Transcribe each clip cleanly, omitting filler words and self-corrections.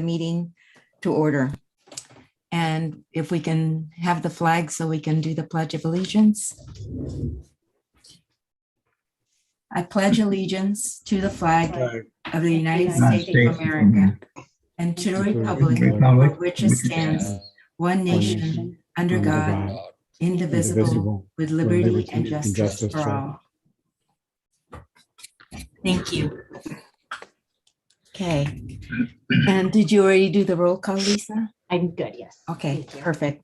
meeting to order. And if we can have the flag so we can do the Pledge of Allegiance. I pledge allegiance to the flag of the United States of America and to the republic for which it stands, one nation, under God, indivisible, with liberty and justice for all. Thank you. Okay. And did you already do the roll call, Lisa? I'm good, yes. Okay, perfect.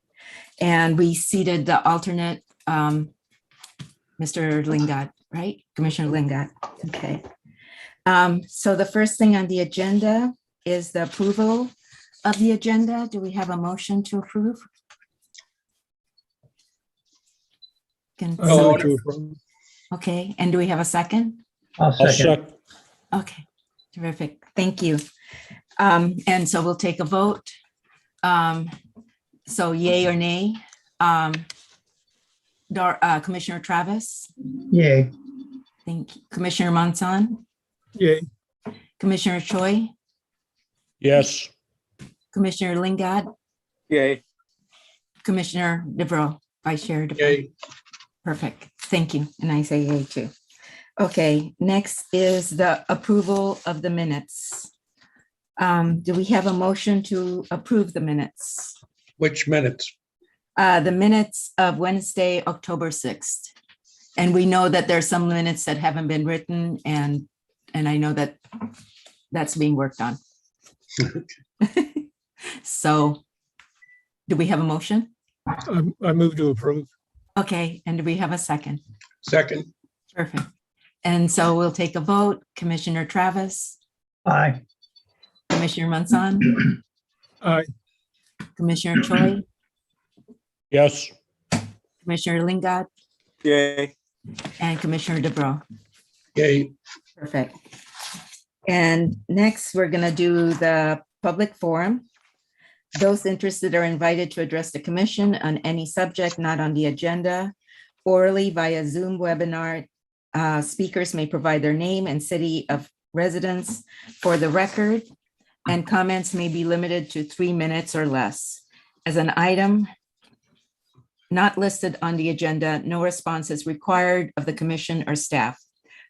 And we seated the alternate, Mr. Lingard, right? Commissioner Lingard. Okay. So the first thing on the agenda is the approval of the agenda. Do we have a motion to approve? Okay, and do we have a second? I'll second. Okay, terrific. Thank you. And so we'll take a vote. So yay or nay? Commissioner Travis? Yay. Thank you. Commissioner Monson? Yay. Commissioner Choi? Yes. Commissioner Lingard? Yay. Commissioner DeVreaux, Vice Chair DeVreaux? Yay. Perfect. Thank you. And I say yay too. Okay, next is the approval of the minutes. Do we have a motion to approve the minutes? Which minutes? The minutes of Wednesday, October 6th. And we know that there's some minutes that haven't been written, and I know that that's being worked on. So do we have a motion? I move to approve. Okay, and do we have a second? Second. Perfect. And so we'll take a vote. Commissioner Travis? Aye. Commissioner Monson? Aye. Commissioner Choi? Yes. Commissioner Lingard? Yay. And Commissioner DeVreaux? Yay. Perfect. And next, we're going to do the public forum. Those interested are invited to address the commission on any subject not on the agenda orally via Zoom webinar. Speakers may provide their name and city of residence for the record, and comments may be limited to 3 minutes or less. As an item not listed on the agenda, no response is required of the commission or staff.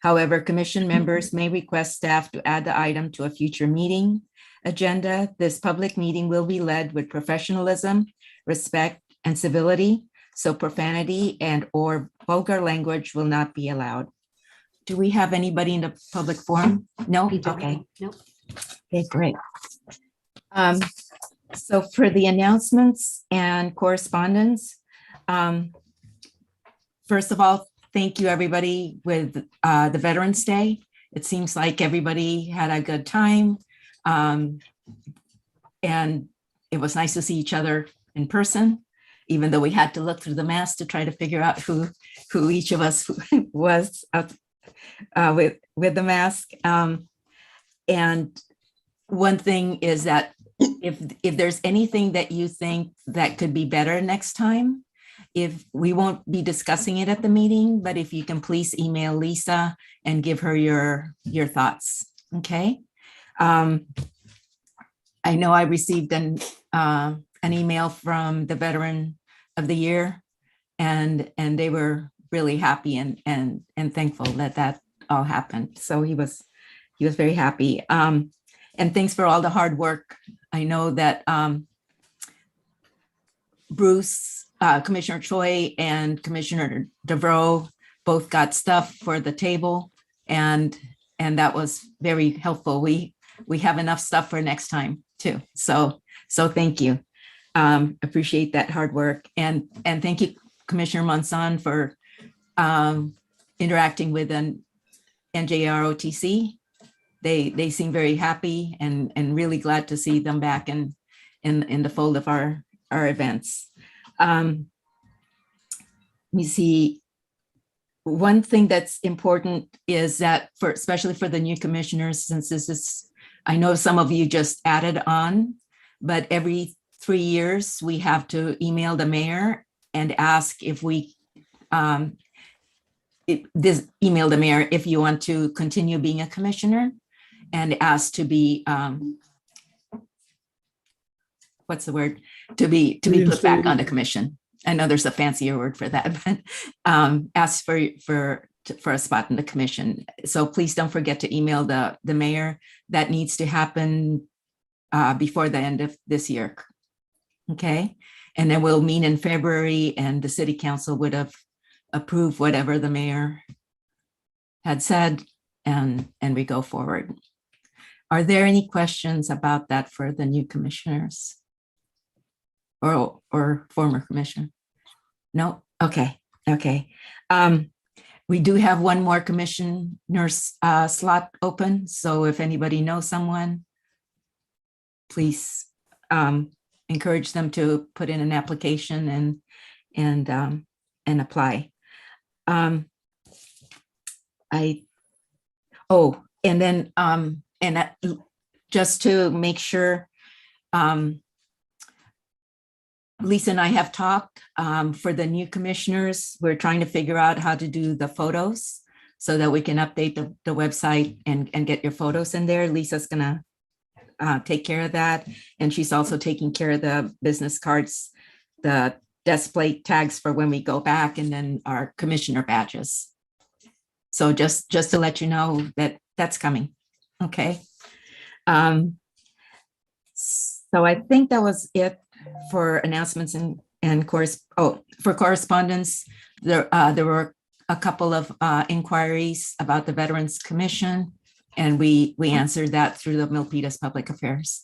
However, commission members may request staff to add the item to a future meeting agenda. This public meeting will be led with professionalism, respect, and civility, so profanity and or vulgar language will not be allowed. Do we have anybody in the public forum? No? Okay. Nope. Okay, great. So for the announcements and correspondence, first of all, thank you everybody with the Veterans Day. It seems like everybody had a good time. And it was nice to see each other in person, even though we had to look through the mask to try to figure out who each of us was with the mask. And one thing is that if there's anything that you think that could be better next time, if we won't be discussing it at the meeting, but if you can please email Lisa and give her your thoughts, okay? I know I received an email from the Veteran of the Year, and they were really happy and thankful that all happened. So he was very happy. And thanks for all the hard work. I know that Bruce, Commissioner Choi and Commissioner DeVreaux both got stuff for the table, and that was very helpful. We have enough stuff for next time too. So thank you. Appreciate that hard work. And thank you, Commissioner Monson, for interacting with an NJROTC. They seem very happy and really glad to see them back in the fold of our events. Let me see. One thing that's important is that especially for the new commissioners, since this is, I know some of you just added on, but every 3 years we have to email the mayor and ask if email the mayor if you want to continue being a commissioner, and ask to be what's the word? To be put back on the Reinstated. commission. I know there's a fancier word for that, but ask for a spot in the commission. So please don't forget to email the mayor. That needs to happen before the end of this year. Okay. And then we'll meet in February, and the city council would have approved whatever the mayor had said, and we go forward. Are there any questions about that for the new commissioners? Or former commissioner? No? Okay. Okay. We do have one more commissioner's slot open. So if anybody knows someone, please encourage them to put in an application and apply. Just to make sure, Lisa and I have talked for the new commissioners. We're trying to figure out how to do the photos so that we can update the website and get your photos in there. Lisa's gonna take care of that. And she's also taking care of the business cards, the desk plate tags for when we go back, and then our commissioner badges. So just to let you know that that's coming. Okay. So I think that was it for announcements and for correspondence. There were a couple of inquiries about the Veterans Commission, and we answered that through the Milpitas Public Affairs.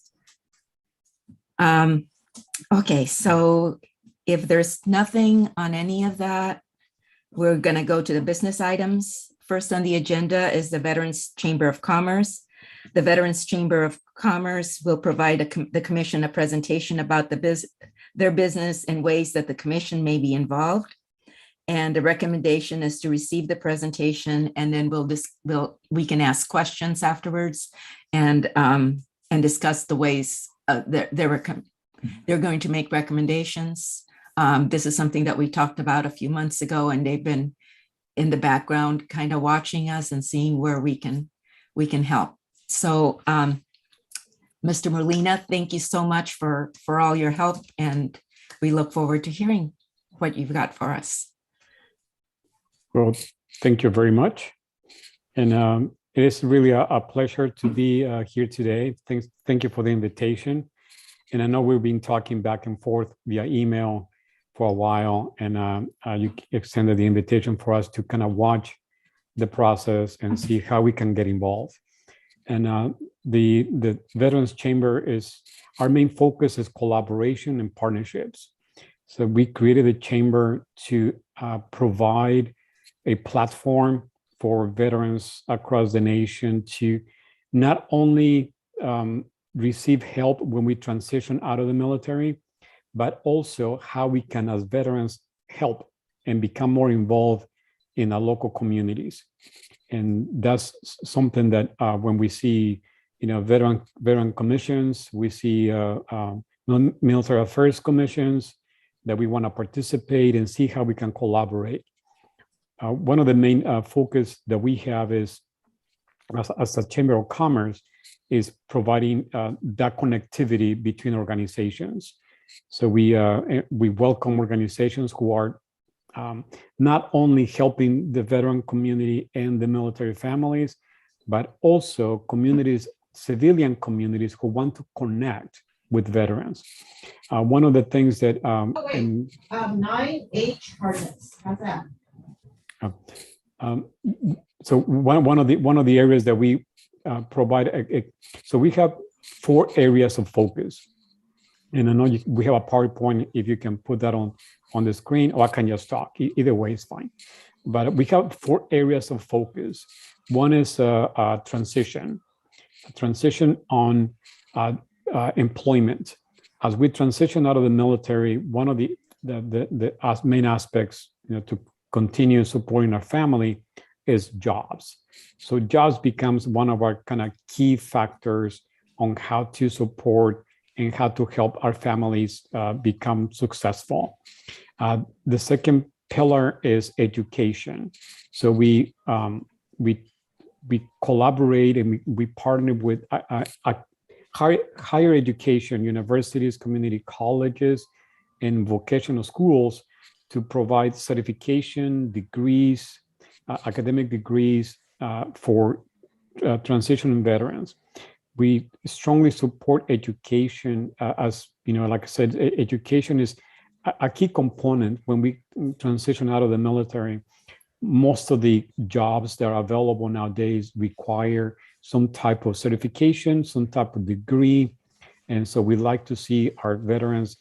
Okay, so if there's nothing on any of that, we're going to go to the business items. First on the agenda is the Veterans Chamber of Commerce. The Veterans Chamber of Commerce will provide the commission a presentation about their business and ways that the commission may be involved. And the recommendation is to receive the presentation, and then we can ask questions afterwards and discuss the ways they're going to make recommendations. This is something that we talked about a few months ago, and they've been in the background kind of watching us and seeing where we can help. So Mr. Molina, thank you so much for all your help, and we look forward to hearing what you've got for us. Well, thank you very much. And it is really a pleasure to be here today. Thank you for the invitation. And I know we've been talking back and forth via email for a while, and you extended the invitation for us to kind of watch the process and see how we can get involved. And the Veterans Chamber our main focus is collaboration and partnerships. So we created a chamber to provide a platform for veterans across the nation to not only receive help when we transition out of the military, but also how we can, as veterans, help and become more involved in our local communities. And that's something that when we see, veteran commissions, we see military affairs commissions, that we want to participate and see how we can collaborate. One of the main focus that we have is, as a Chamber of Commerce, is providing that connectivity between organizations. So we welcome organizations who are not only helping the veteran community and the military families, but also communities, civilian communities who want to connect with veterans. One of the things that 9H hardness. How's that? So one of the areas that we provide, so we have 4 areas of focus. And I know we have a PowerPoint, if you can put that on the screen, or I can just talk. Either way is fine. But we have 4 areas of focus. One is transition on employment. As we transition out of the military, one of the main aspects, to continue supporting our family is jobs. So jobs becomes one of our kind of key factors on how to support and how to help our families become successful. The second pillar is education. So we collaborate and we partner with higher education, universities, community colleges, and vocational schools to provide certification, degrees, academic degrees for transitioning veterans. We strongly support education as, like I said, education is a key component when we transition out of the military. Most of the jobs that are available nowadays require some type of certification, some type of degree. And so we like to see our veterans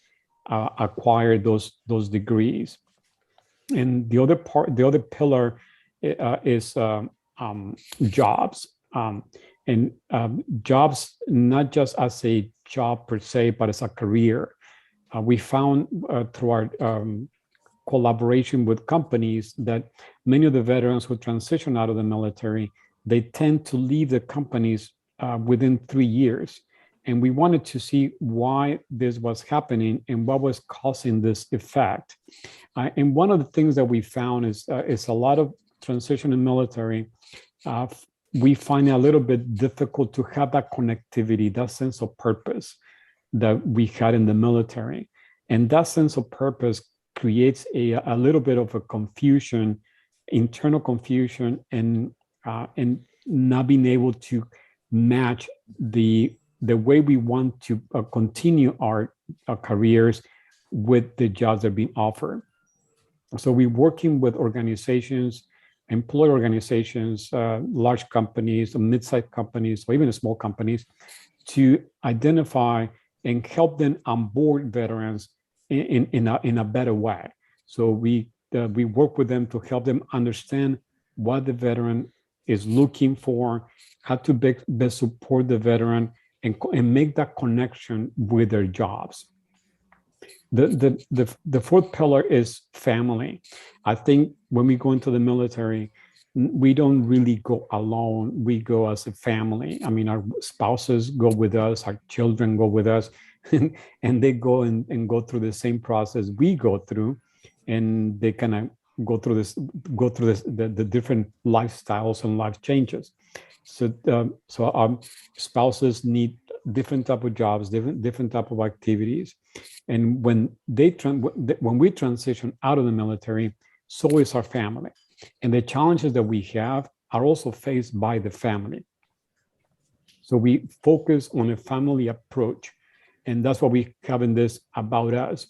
acquire those degrees. And the other pillar is jobs. Jobs, not just as a job per se, but as a career. We found through our collaboration with companies that many of the veterans who transition out of the military, they tend to leave the companies within 3 years. And we wanted to see why this was happening and what was causing this effect. And one of the things that we found is a lot of transition in military, we find it a little bit difficult to have that connectivity, that sense of purpose that we had in the military. And that sense of purpose creates a little bit of a confusion, internal confusion, and not being able to match the way we want to continue our careers with the jobs that are being offered. So we're working with organizations, employer organizations, large companies, mid-sized companies, or even small companies, to identify and help them onboard veterans in a better way. So we work with them to help them understand what the veteran is looking for, how to best support the veteran, and make that connection with their jobs. The fourth pillar is family. I think when we go into the military, we don't really go alone. We go as a family. I mean, our spouses go with us, our children go with us, and they go and go through the same process we go through, and they kind of go through the different lifestyles and life changes. So our spouses need different type of jobs, different type of activities, and when we transition out of the military, so is our family, and the challenges that we have are also faced by the family. So we focus on a family approach, and that's what we have in this About Us.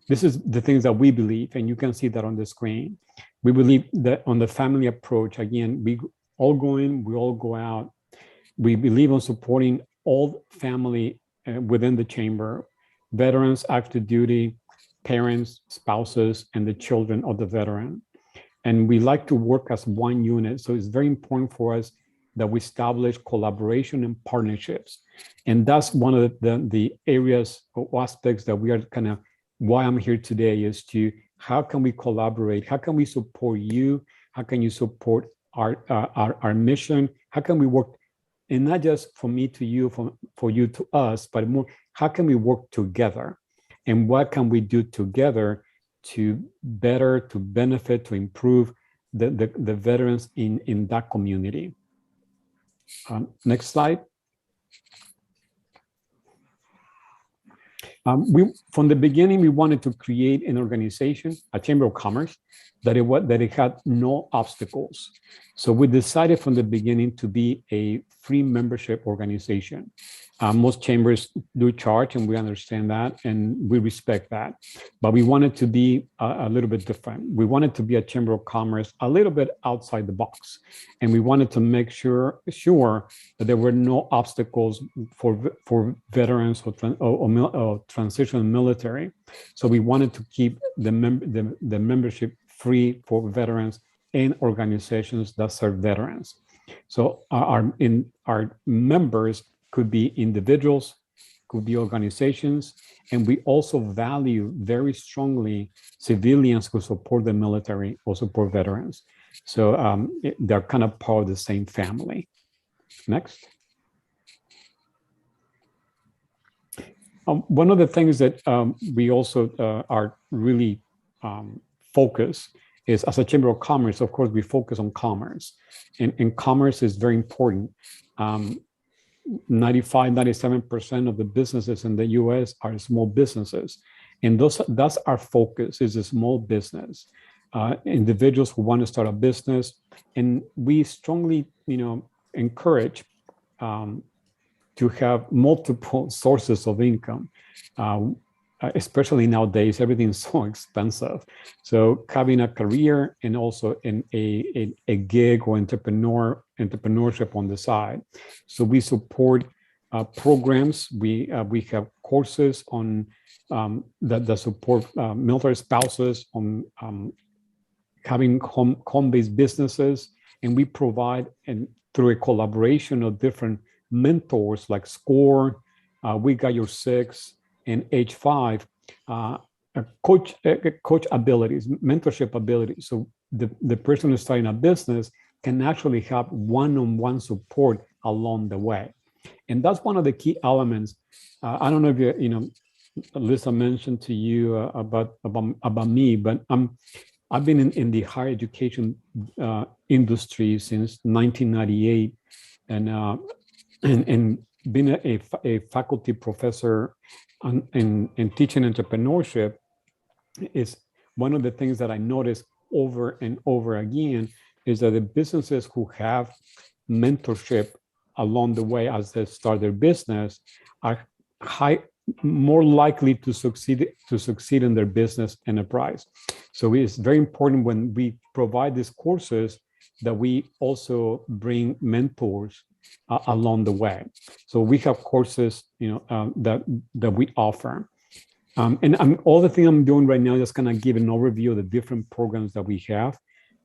This is the things that we believe, and you can see that on the screen. We believe that on the family approach, again, we all go in, we all go out. We believe on supporting all family within the chamber, veterans, active duty, parents, spouses, and the children of the veteran. And we like to work as one unit. So it's very important for us that we establish collaboration and partnerships. And that's one of the areas or aspects that we are kind of, why I'm here today, is to, how can we collaborate? How can we support you? How can you support our mission? How can we work, and not just from me to you, for you to us, but more, how can we work together? And what can we do together to benefit, to improve the veterans in that community? Next slide. From the beginning, we wanted to create an organization, a chamber of commerce, that it had no obstacles. So we decided from the beginning to be a free membership organization. Most chambers do charge, and we understand that, and we respect that. But we wanted to be a little bit different. We wanted to be a chamber of commerce a little bit outside the box, and we wanted to make sure that there were no obstacles for veterans or transition military. So we wanted to keep the membership free for veterans and organizations that serve veterans. So our members could be individuals, could be organizations, and we also value very strongly civilians who support the military or support veterans. So they're kind of part of the same family. Next. One of the things that we also are really focused is, as a chamber of commerce, of course, we focus on commerce, and commerce is very important. 97% of the businesses in the US are small businesses. And that's our focus, is a small business. Individuals who want to start a business. And we strongly, encourage to have multiple sources of income. Especially nowadays, everything's so expensive. So having a career and also a gig or entrepreneurship on the side. So we support programs. We have courses on that support military spouses on having home-based businesses, and we provide, and through a collaboration of different mentors like SCORE, We Got Your Six, and H5, coach abilities, mentorship abilities. So the person who's starting a business can actually have one-on-one support along the way. And that's one of the key elements. I don't know if Lisa mentioned to you about me, but I've been in the higher education industry since 1998, and been a faculty professor and teaching entrepreneurship is one of the things that I noticed over and over again, is that the businesses who have mentorship along the way as they start their business are more likely to succeed in their business enterprise. So it's very important when we provide these courses that we also bring mentors along the way. So we have courses, that we offer. And all the thing I'm doing right now is just kind of give an overview of the different programs that we have,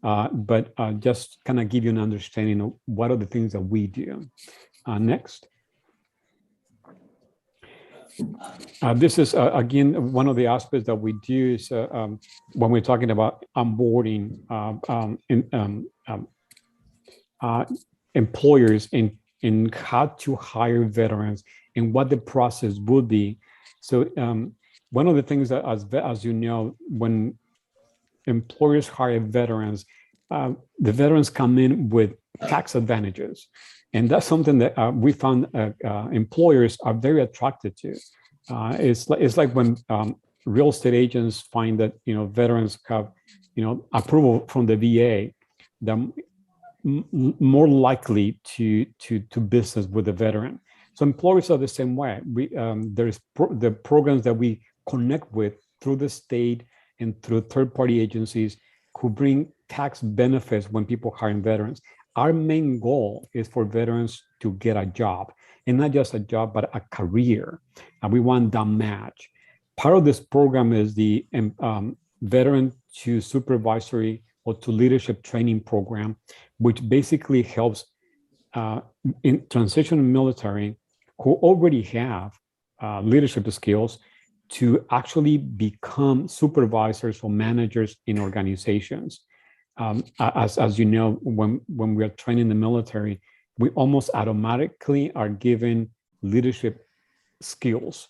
but just kind of give you an understanding of what are the things that we do. Next. This is, again, one of the aspects that we do is when we're talking about onboarding employers in how to hire veterans and what the process would be. So one of the things that, as you know, when employers hire veterans, the veterans come in with tax advantages. And that's something that we found employers are very attracted to. It's like when real estate agents find that veterans have approval from the VA, they're more likely to business with the veteran. So employers are the same way. There's the programs that we connect with through the state and through third-party agencies who bring tax benefits when people hire veterans. Our main goal is for veterans to get a job, and not just a job, but a career. And we want that match. Part of this program is the Veteran to Supervisory or to Leadership Training Program, which basically helps in transition military who already have leadership skills to actually become supervisors or managers in organizations. As you know, when we are training the military, we almost automatically are given leadership skills.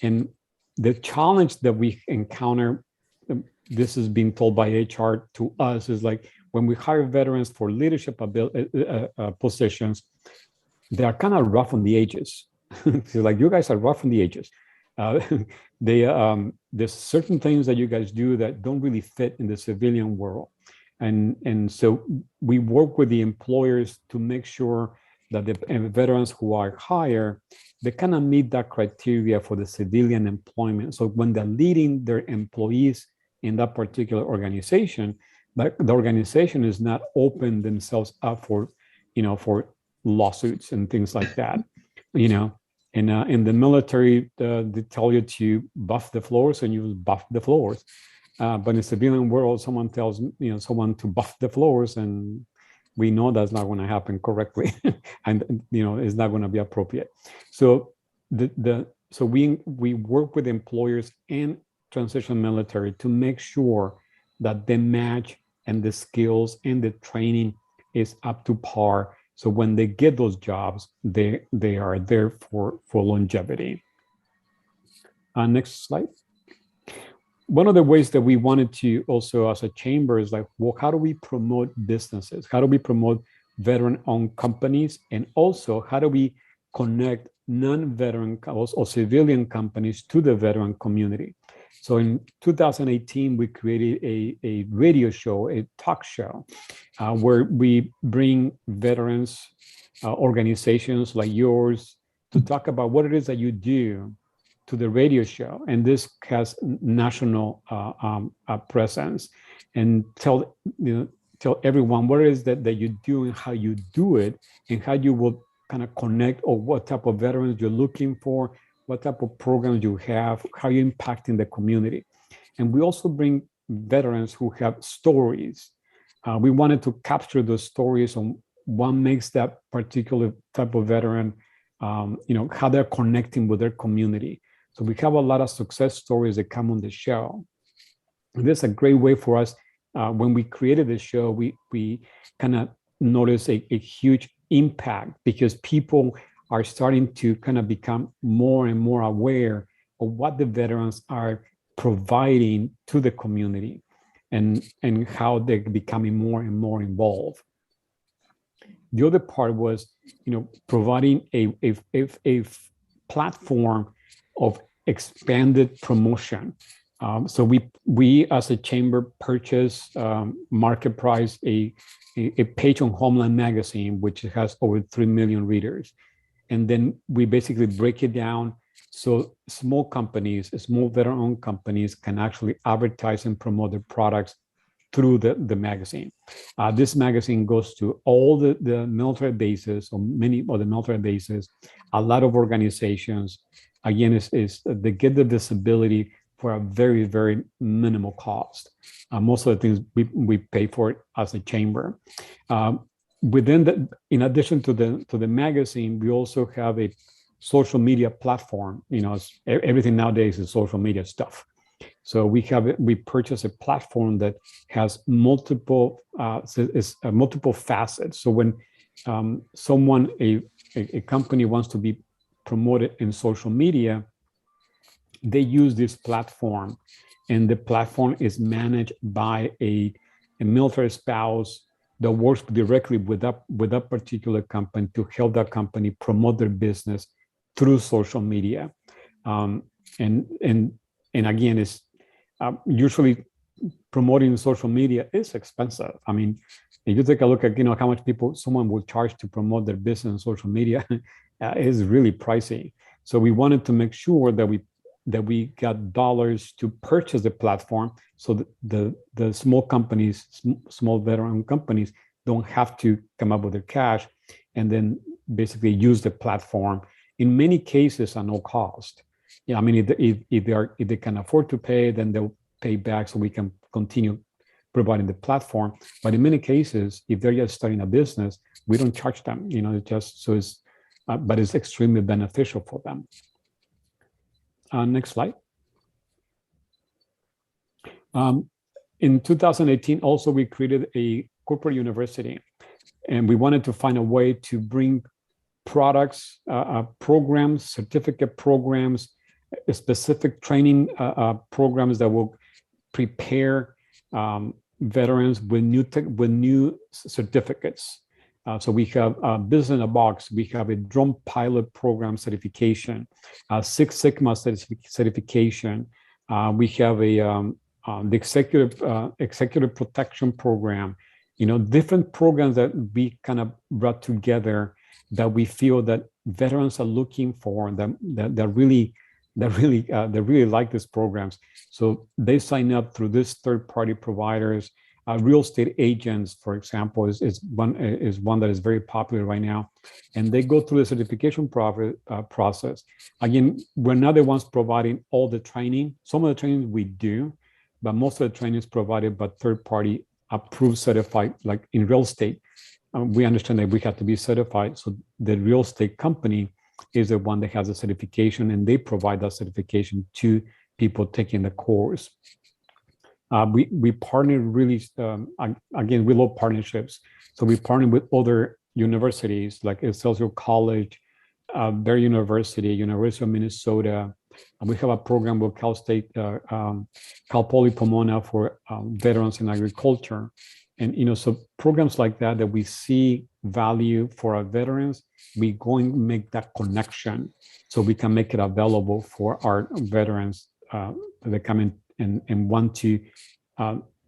And the challenge that we encounter, this is being told by HR to us, is like when we hire veterans for leadership positions, they are kind of rough on the edges. So like, you guys are rough on the edges. There's certain things that you guys do that don't really fit in the civilian world. And so we work with the employers to make sure that the veterans who are hired, they kind of meet that criteria for the civilian employment. So when they're leading their employees in that particular organization, the organization is not open themselves up for lawsuits and things like that. In the military, they tell you to buff the floors, and you buff the floors. But in the civilian world, someone tells someone to buff the floors, and we know that's not going to happen correctly, and it's not going to be appropriate. So so we work with employers and transition military to make sure that the match and the skills and the training is up to par. So when they get those jobs, they are there for longevity. Next slide. One of the ways that we wanted to also as a chamber is like, well, how do we promote businesses? How do we promote veteran-owned companies? And also, how do we connect non-veteran or civilian companies to the veteran community. So in 2018, we created a radio show, a talk show, where we bring veterans organizations like yours to talk about what it is that you do to the radio show. And this has national presence, and tell everyone what it is that you do and how you do it, and how you will kind of connect, or what type of veterans you're looking for, what type of programs you have, how you're impacting the community. And we also bring veterans who have stories. We wanted to capture those stories on what makes that particular type of veteran, how they're connecting with their community. So we have a lot of success stories that come on the show. And this is a great way for us. When we created the show, we kind of noticed a huge impact, because people are starting to kind of become more and more aware of what the veterans are providing to the community, and how they're becoming more and more involved. The other part was, providing a platform of expanded promotion. So we as a chamber purchased market price a page on Homeland Magazine, which has over 3 million readers. And then we basically break it down so small companies, small veteran-owned companies, can actually advertise and promote their products through the magazine. This magazine goes to all the military bases, or many of the military bases, a lot of organizations. Again, they get the visibility for a very, very minimal cost. Most of the things we pay for it as a chamber. In addition to the magazine, we also have a social media platform. Everything nowadays is social media stuff. So we purchased a platform that has multiple facets. So when a company wants to be promoted in social media, they use this platform, and the platform is managed by a military spouse that works directly with that particular company to help that company promote their business through social media. And again, it's usually promoting social media is expensive. I mean, if you take a look at how much someone will charge to promote their business on social media, is really pricey. So we wanted to make sure that we got dollars to purchase the platform, so that the small companies, small veteran companies, don't have to come up with their cash, and then basically use the platform in many cases at no cost. Yeah, I mean, if they can afford to pay, then they'll pay back, so we can continue providing the platform. But in many cases, if they're just starting a business, we don't charge them. But it's extremely beneficial for them. Next slide. In 2018, also, we created a corporate university, and we wanted to find a way to bring products, programs, certificate programs, specific training programs that will prepare veterans with new certificates. So we have Business in a Box, we have a drone pilot program certification, Six Sigma certification. We have the executive protection program. Different programs that we kind of brought together that we feel that veterans are looking for, that really like these programs. So they sign up through these third-party providers. Real estate agents, for example, is one that is very popular right now, and they go through the certification process. Again, we're not the ones providing all the training. Some of the training we do, but most of the training is provided by third-party approved, certified. Like in real estate, we understand that we have to be certified. So the real estate company is the one that has a certification, and they provide that certification to people taking the course. We partner really, again, we love partnerships. So we partner with other universities like Excelsior College, Bear University, University of Minnesota. And we have a program with Cal State, Cal Poly Pomona for veterans in agriculture. So programs like that we see value for our veterans, we going to make that connection so we can make it available for our veterans that come in and want to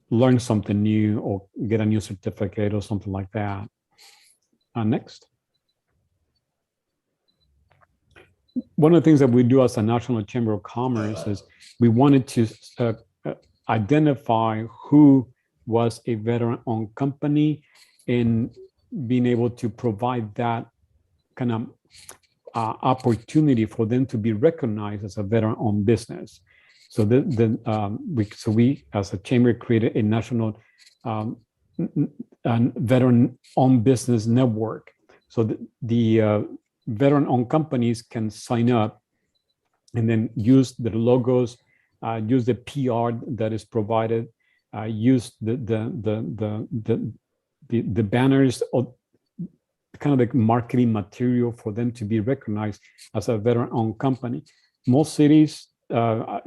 learn something new or get a new certificate or something like that. Next. One of the things that we do as a National Chamber of Commerce is we wanted to identify who was a veteran-owned company and being able to provide that kind of opportunity for them to be recognized as a veteran-owned business. So we as a chamber created a national veteran-owned business network. So the veteran-owned companies can sign up and then use the logos, use the PR that is provided, use the banners, or kind of like marketing material for them to be recognized as a veteran-owned company. Most cities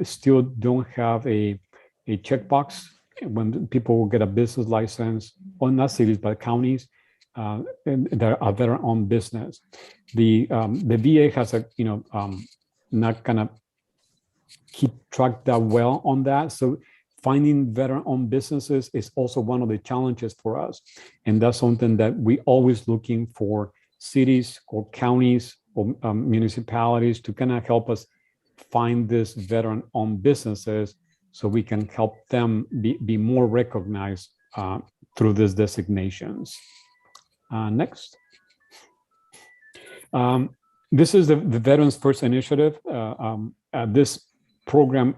still don't have a checkbox when people will get a business license, or not cities, but counties, and they're a veteran-owned business. The VA has not gonna keep track that well on that. So finding veteran-owned businesses is also one of the challenges for us. And that's something that we always looking for cities or counties or municipalities to kind of help us find these veteran-owned businesses so we can help them be more recognized through these designations. Next. This is the Veterans First Initiative. This program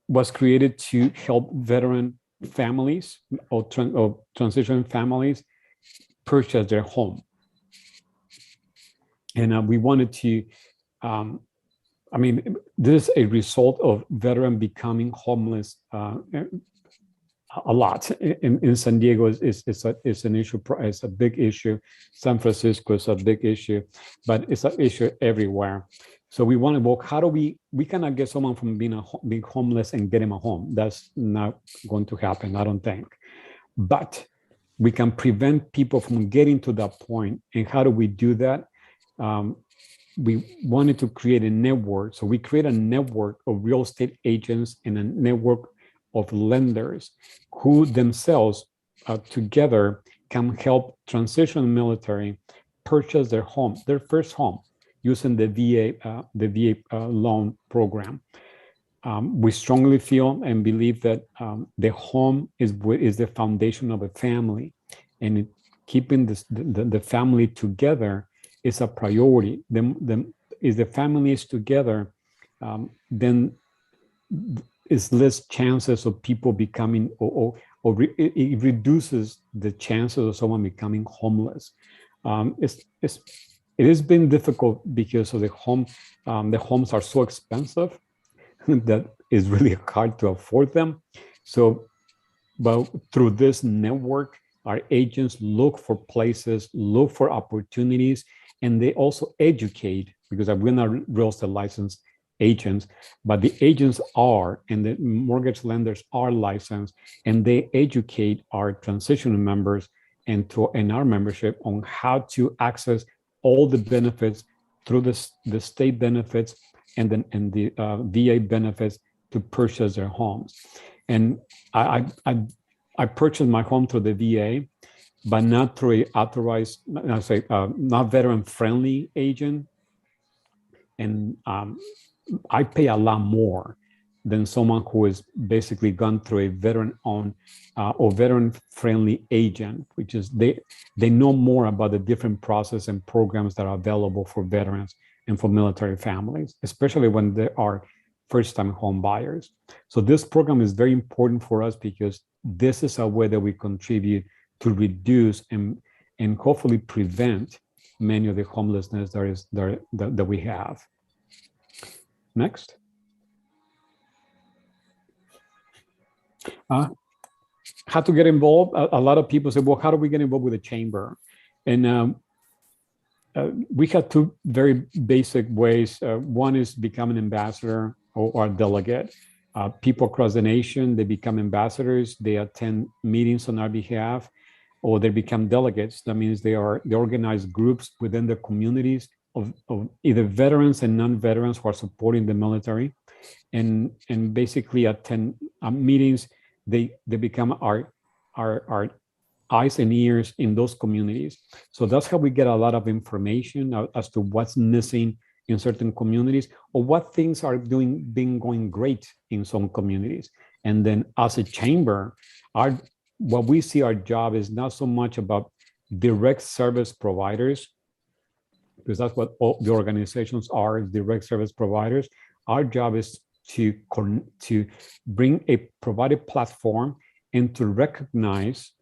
was created to help veteran families or transition families purchase their home. And we wanted to, this is a result of veteran becoming homeless a lot. In San Diego, it's an issue, it's a big issue. San Francisco is a big issue, but it's an issue everywhere. So we want to work, how do we cannot get someone from being homeless and get him a home. That's not going to happen, I don't think. But we can prevent people from getting to that point. And how do we do that? We wanted to create a network. So we create a network of real estate agents and a network of lenders who themselves together can help transition military purchase their home, their first home, using the VA loan program. We strongly feel and believe that the home is the foundation of a family, and keeping the family together is a priority. Then if the family is together, then is less chances of people becoming, it reduces the chances of someone becoming homeless. It has been difficult because of the homes are so expensive that it's really hard to afford them. So, but through this network, our agents look for places, look for opportunities, and they also educate, because we're not real estate licensed agents, but the agents are, and the mortgage lenders are licensed, and they educate our transition members and our membership on how to access all the benefits through the state benefits and the VA benefits to purchase their homes. And I purchased my home through the VA, but not through an authorized, not veteran-friendly agent. And I pay a lot more than someone who has basically gone through a veteran-owned or veteran-friendly agent, which is they know more about the different process and programs that are available for veterans and for military families, especially when they are first-time home buyers. So this program is very important for us because this is a way that we contribute to reduce and hopefully prevent many of the homelessness that we have. Next. How to get involved? A lot of people say, well, how do we get involved with the chamber? And we have two very basic ways. One is become an ambassador or a delegate. people across the nation, they become ambassadors, they attend meetings on our behalf, or they become delegates. That means they organize groups within their communities of either veterans and non-veterans who are supporting the military, and basically attend meetings. They become our eyes and ears in those communities. So that's how we get a lot of information as to what's missing in certain communities, or what things are going great in some communities. And then as a chamber, what we see our job is not so much about direct service providers, because that's what all the organizations are, direct service providers. Our job is to provide a platform and to recognize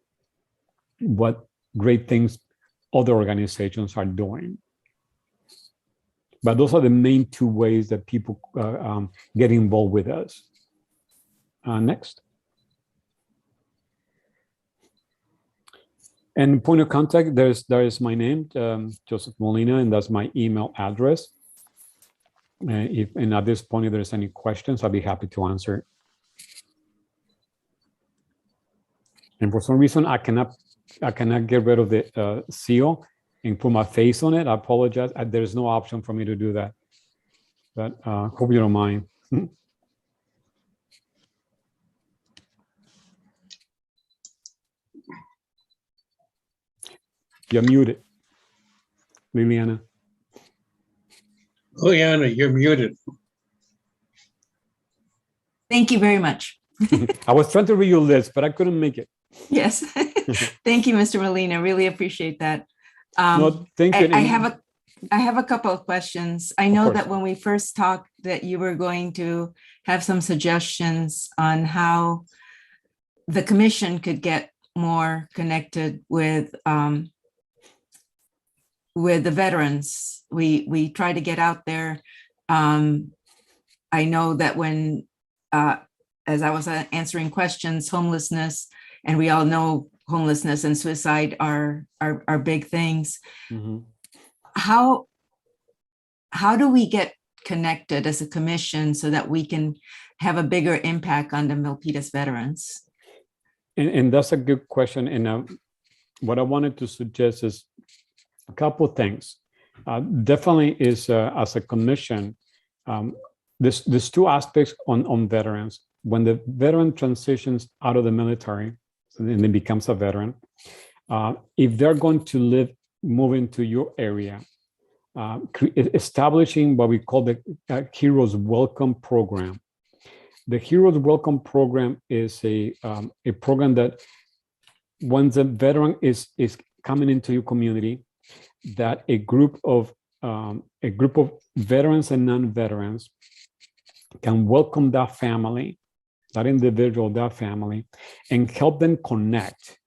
what great things other organizations are doing. But those are the main two ways that people get involved with us. Next. And point of contact, there is my name, Joseph Molina, and that's my email address. And at this point, if there's any questions, I'll be happy to answer. And for some reason, I cannot get rid of the seal and put my face on it. I apologize. There's no option for me to do that. But hope you don't mind. You're muted, Liliana. Liliana, you're muted. Thank you very much. I was trying to read your list, but I couldn't make it. Yes. Thank you, Mr. Molina. Really appreciate that. No, thank you. I have a couple of questions. I know course. that when we first talked that you were going to have some suggestions on how the commission could get more connected with the veterans. We try to get out there. I know that when, as I was answering questions, homelessness, and we all know homelessness and suicide are big things. Mm-hmm. How do we get connected as a commission so that we can have a bigger impact on the Milpitas veterans? And that's a good question. And what I wanted to suggest is a couple of things. Definitely is as a commission, there's two aspects on veterans. When the veteran transitions out of the military and then becomes a veteran, if they're going to move into your area, establishing what we call the Heroes Welcome Program. The Heroes Welcome Program is a program that once a veteran is coming into your community, that a group of veterans and non-veterans can welcome that family, that individual, that family, and help them connect.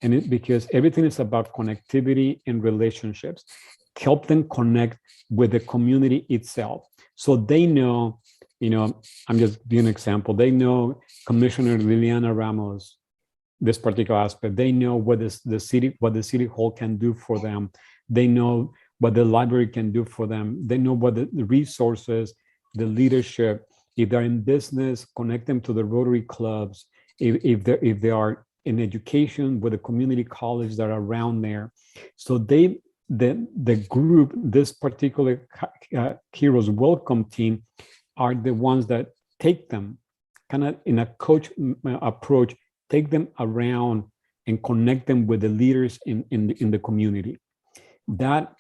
And because everything is about connectivity and relationships, help them connect with the community itself. So they know, I'm just giving an example. They know Commissioner Liliana Ramos, this particular aspect. They know what the city hall can do for them. They know what the library can do for them. They know what the resources, the leadership. If they're in business, connect them to the Rotary clubs. If they are in education, with the community college that are around there. So the group, this particular Heroes Welcome team, are the ones that take them kind of in a coach approach, take them around and connect them with the leaders in the community. That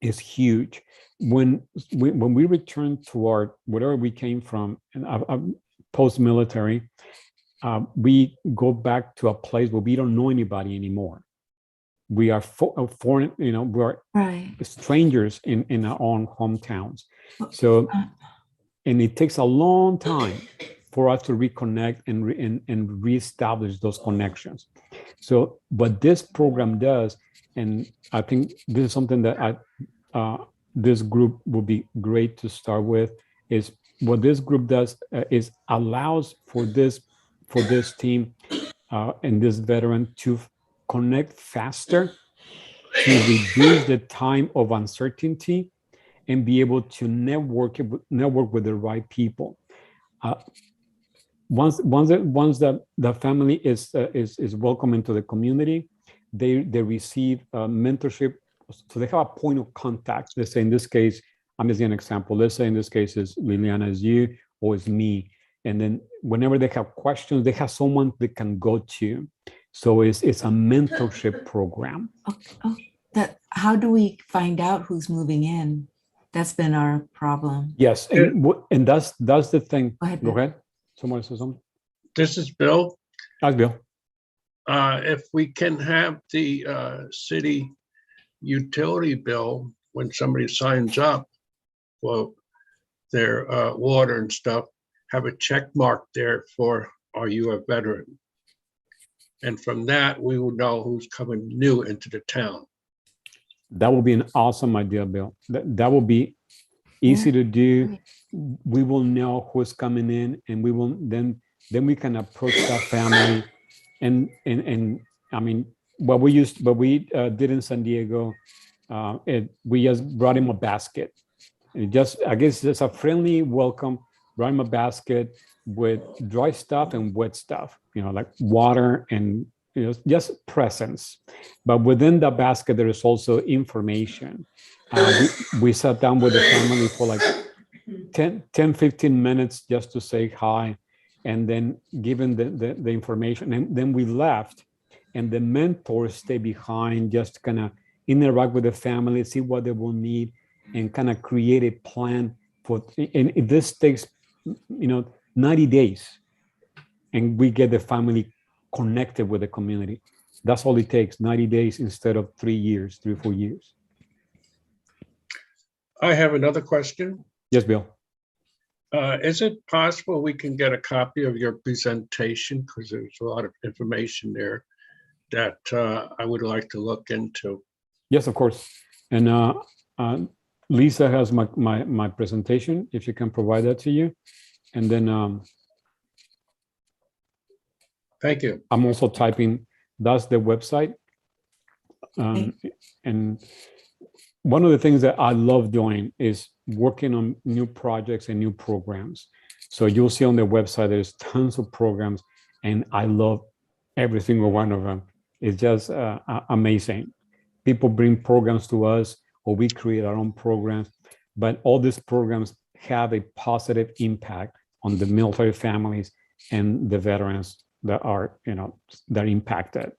is huge. When we return to our wherever we came from, and post-military, we go back to a place where we don't know anybody anymore. We are foreign, we are strangers in our own hometowns. So, and it takes a long time for us to reconnect and reestablish those connections. So what this program does, and I think this is something that this group would be great to start with, is what this group does is allows for this team and this veteran to connect faster, to reduce the time of uncertainty, and be able to network with the right people. once the family is welcome into the community, they receive mentorship. So they have a point of contact. Let's say in this case, I'm just giving an example. Let's say in this case is Liliana is you or is me. And then whenever they have questions, they have someone they can go to. So it's a mentorship program. How do we find out who's moving in? That's been our problem. Yes, and that's the thing. Go ahead, Go Bill. ahead. Someone says something. This is Bill. That's Bill. If we can have the city utility bill when somebody signs up for their water and stuff, have a check mark there for, are you a veteran? And from that, we will know who's coming new into the town. That would be an awesome idea, Bill. That will be easy to do. We will know who's coming in, and we will then we can approach that family. And I mean, what we did in San Diego, we just brought him a basket. I guess just a friendly welcome. Brought him a basket with dry stuff and wet stuff. Like water and just presents. But within the basket, there is also information. We sat down with the family for like 10-15 minutes just to say hi, and then given the information, and then we left, and the mentors stay behind, just kind of interact with the family, see what they will need, and kind of create a plan for. And this takes 90 days, and we get the family connected with the community. That's all it takes, 90 days instead of 3 or 4 years. I have another question. Yes, Bill. Is it possible we can get a copy of your presentation? Because there's a lot of information there that I would like to look into. Yes, of course. And Lisa has my presentation, if you can provide that to you. And then Thank you. I'm also typing, that's the website. And one of the things that I love doing is working on new projects and new programs. So you'll see on the website, there's tons of programs, and I love every single one of them. It's just amazing. People bring programs to us, or we create our own programs, but all these programs have a positive impact on the military families and the veterans that are, that are impacted.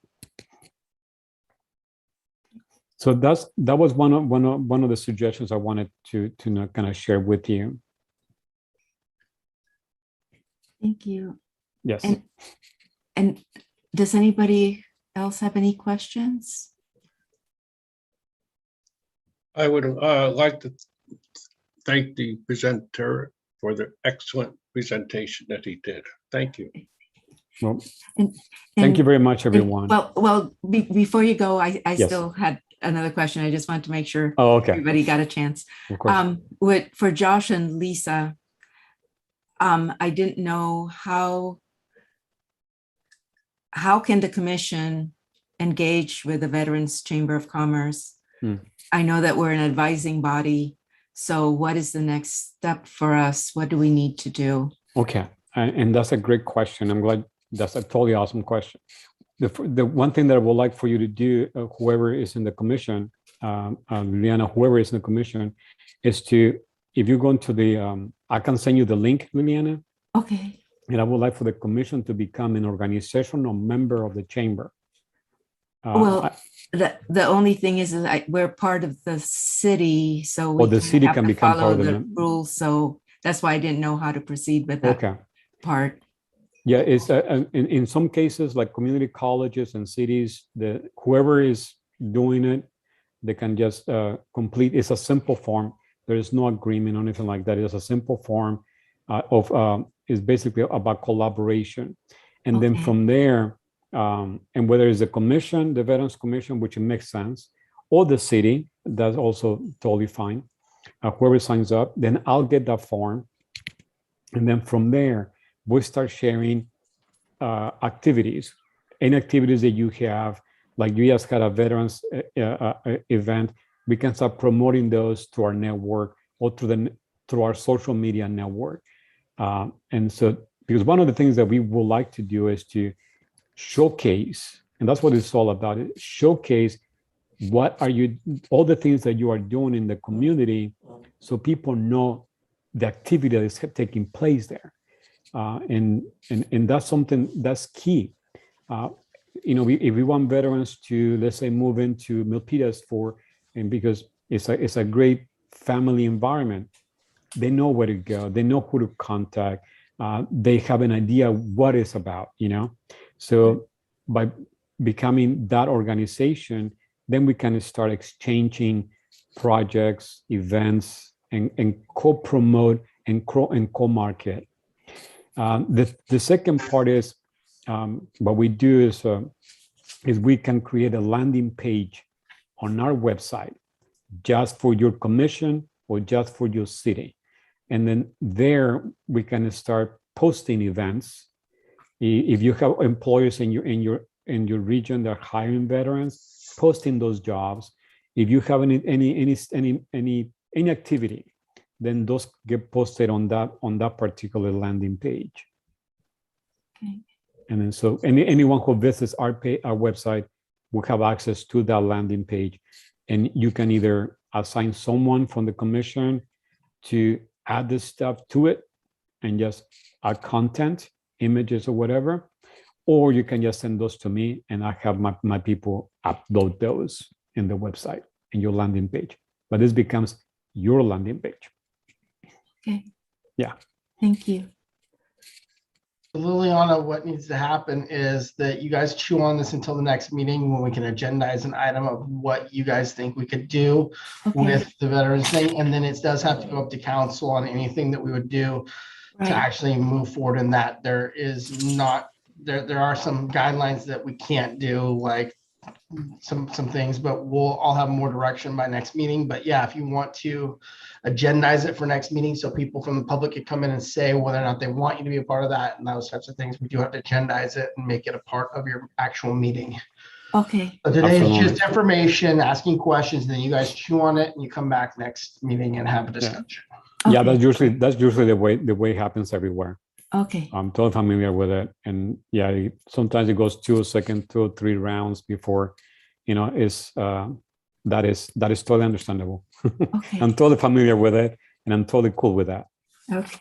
So that was one of the suggestions I wanted to kind of share with you. Thank you. Yes. And does anybody else have any questions? I would like to thank the presenter for the excellent presentation that he did. Thank you. Well, And thank you very much, everyone. Before you go, I Yes. still had another question. I just wanted to make sure Oh, okay. everybody got a chance. Of course. For Josh and Lisa, I didn't know how can the commission engage with the Veterans Chamber of Commerce? I know that we're an advising body. So what is the next step for us? What do we need to do? Okay. And that's a great question. I'm glad. That's a totally awesome question. The one thing that I would like for you to do, whoever is in the commission, Liliana, whoever is in the commission, is to, if you go into the, I can send you the link, Liliana. Okay. And I would like for the commission to become an organizational member of the chamber. The only thing is we're part of the city, so we the city can become follow part of the rules. So that's why I didn't know how to proceed with that part. Yeah, it's in some cases, like community colleges and cities, whoever is doing it, they can just complete. It's a simple form. There is no agreement or anything like that. It's a simple form is basically about collaboration, and then from there, and whether it's the commission, the Veterans Commission, which makes sense, or the city, that's also totally fine. Whoever signs up, then I'll get that form, and then from there, we start sharing activities, any activities that you have, like you just had a veterans event, we can start promoting those to our network or through our social media network. And so because one of the things that we would like to do is to showcase, and that's what it's all about, showcase what are you, all the things that you are doing in the community, so people know the activity that is taking place there. And that's something that's key. You know, if we want veterans to, let's say, move into Milpitas and because it's a great family environment, they know where to go, they know who to contact, they have an idea what it's about, you know. So by becoming that organization, then we can start exchanging projects, events, and co-promote and co-market. The second part is what we do is we can create a landing page on our website just for your commission or just for your city. And then there we can start posting events. If you have employers in your region that are hiring veterans, posting those jobs. If you have any activity, then those get posted on that particular landing page. Okay. And then so anyone who visits our website will have access to that landing page, and you can either assign someone from the commission to add this stuff to it and just add content, images or whatever, or you can just send those to me and I have my people upload those in the website in your landing page. But this becomes your landing page. Okay. Yeah. Thank you. Liliana, what needs to happen is that you guys chew on this until the next meeting when we can agendize an item of what you guys think we could do Okay. with the veterans thing. And then it does have to go up to council on anything that we would do to Right. actually move forward in that. There are some guidelines that we can't do, like some things, but I'll have more direction by next meeting. But yeah, if you want to agendize it for next meeting so people from the public can come in and say whether or not they want you to be a part of that and those types of things, we do have to agendize it and make it a part of your actual meeting. Okay. But today is Absolutely. just information, asking questions, and then you guys chew on it and you come back next meeting and have a discussion. Yeah, Okay. that's usually the way it happens everywhere. Okay. I'm totally familiar with it, and yeah, sometimes it goes 2 or 3 rounds before, you know, that is totally understandable. Okay. I'm totally familiar with it, and I'm totally cool with that. Okay.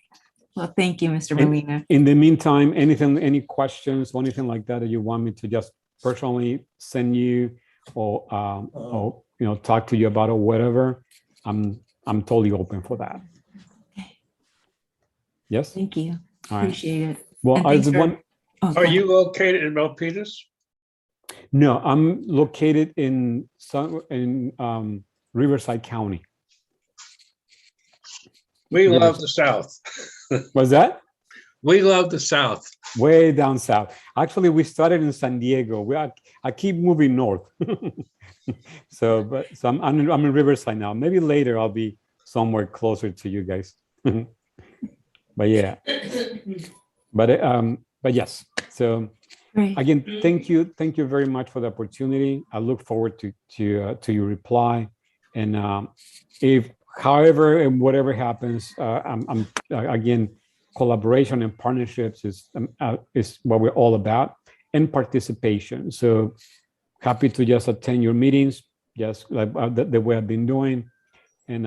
Well, thank you, Mr. And- Molina. In the meantime, any questions or anything like that you want me to just personally send you or you know, talk to you about or whatever, I'm totally open for that. Okay. Yes. Thank you. All right. Appreciate it. Well, And I thanks just for- want. Oh, go Are ahead. you located in Milpitas? No, I'm located in Riverside County. We Yes. love the South. Was that We love the South. way down south? Actually, we started in San Diego. I keep moving north. So I'm in Riverside now. Maybe later I'll be somewhere closer to you guys. But yeah. But yes. So Great. again, thank you very much for the opportunity. I look forward to your reply, and if however and whatever happens, I'm again, collaboration and partnerships is what we're all about, and participation. So happy to just attend your meetings, just like the way I've been doing, and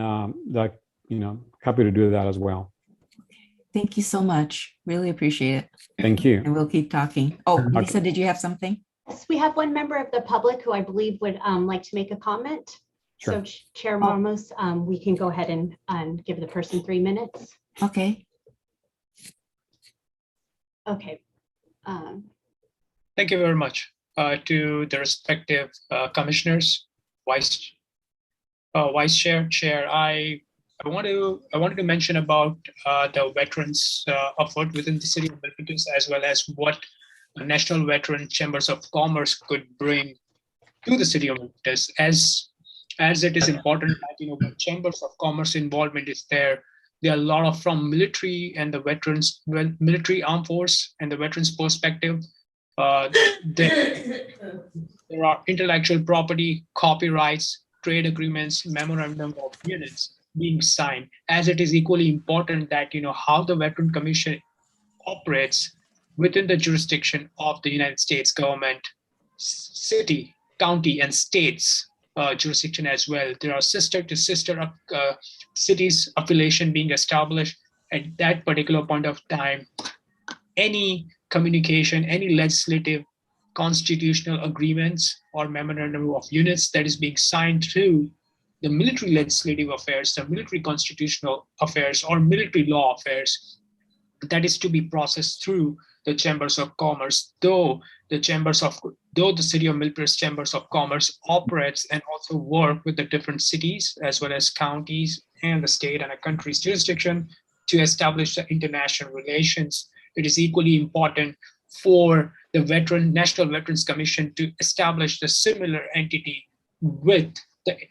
like, you know, happy to do that as well. Thank you so much. Really appreciate it. Thank you. And we'll keep talking. Oh, Okay. Lisa, did you have something? Yes, we have one member of the public who I believe would like to make a comment. So Sure. Chair Oh. Ramos, we can go ahead and give the person 3 minutes. Okay. Okay. Thank you very much to the respective commissioners, vice chair, chair. I wanted to mention about the veterans effort within the city of Milpitas, as well as what National Veteran Chambers of Commerce could bring to the city of Milpitas, as it is important that, you know, when Chambers of Commerce involvement is there. There are a lot of from military and the veterans, military armed force and the veterans perspective. There are intellectual property, copyrights, trade agreements, memorandum of units being signed, as it is equally important that, you know, how the Veteran Commission operates within the jurisdiction of the United States government, city, county, and states jurisdiction as well. There are sister to sister cities affiliation being established at that particular point of time. Any communication, any legislative, constitutional agreements or memorandum of units that is being signed through the military legislative affairs, the military constitutional affairs, or military law affairs, that is to be processed through the chambers of commerce, though the city of Milpitas chambers of commerce operates and also work with the different cities as well as counties and the state and a country's jurisdiction to establish the international relations. It is equally important for the National Veterans Commission to establish the similar entity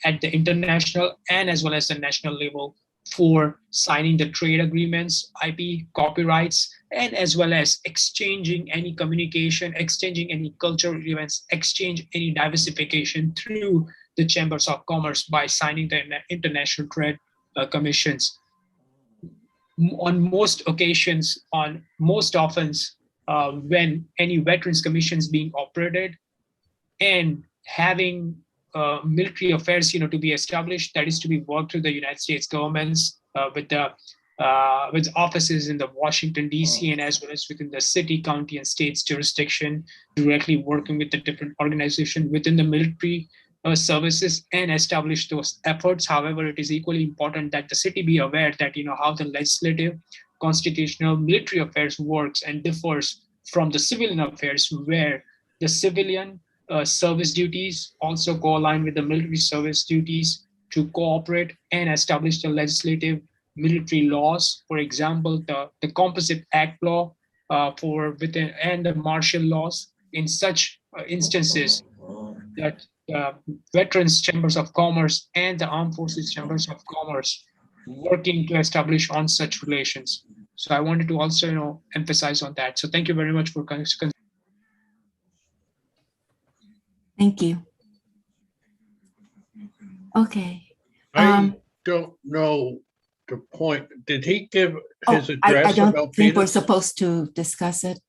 at the international and as well as the national level for signing the trade agreements, IP, copyrights, and as well as exchanging any communication, exchanging any cultural events, exchange any diversification through the chambers of commerce by signing the international trade commissions. On most occasions, most often, when any veterans commissions being operated and having military affairs, to be established, that is to be worked through the United States governments with offices in the Washington, D.C., and as well as within the city, county, and state's jurisdiction, directly working with the different organizations within the military services and establish those efforts. However, it is equally important that the city be aware that, how the legislative, constitutional, military affairs works and differs from the civilian affairs, where the civilian service duties also co-align with the military service duties to cooperate and establish the legislative military laws. For example, the Composite Act law and the martial laws. In such instances, that Veterans Chambers of Commerce and the Armed Forces Chambers of Commerce working to establish on such relations. So I wanted to also, emphasize on that. So thank you very much for Thank you. Okay. I don't know the point. Did he give his I address? don't think we're Milpitas? supposed to discuss it.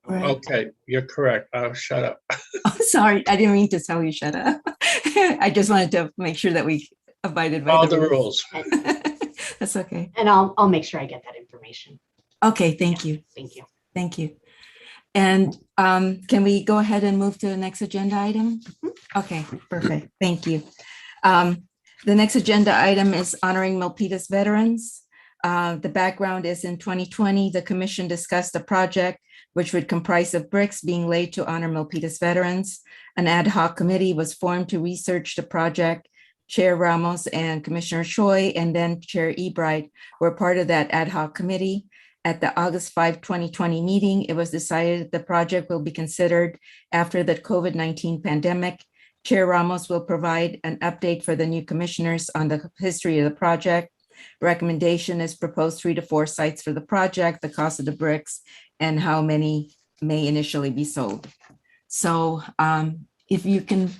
Right. Okay, you're correct. I'll shut up. Oh, sorry, I didn't mean to tell you shut up. I just wanted to make sure that we abided by All the rules. That's okay. And I'll make sure I get that information. Okay, thank you. Thank you. Thank you. And can we go ahead and move to the next agenda item? Okay, perfect. Thank you. The next agenda item is honoring Milpitas veterans. The background is in 2020, the commission discussed a project which would comprise of bricks being laid to honor Milpitas veterans. An ad hoc committee was formed to research the project. Chair Ramos and Commissioner Choi and then Chair Ebright were part of that ad hoc committee. At the August 5, 2020 meeting, it was decided that the project will be considered after the COVID-19 pandemic. Chair Ramos will provide an update for the new commissioners on the history of the project. Recommendation is proposed 3 to 4 sites for the project, the cost of the bricks, and how many may initially be sold. So if you can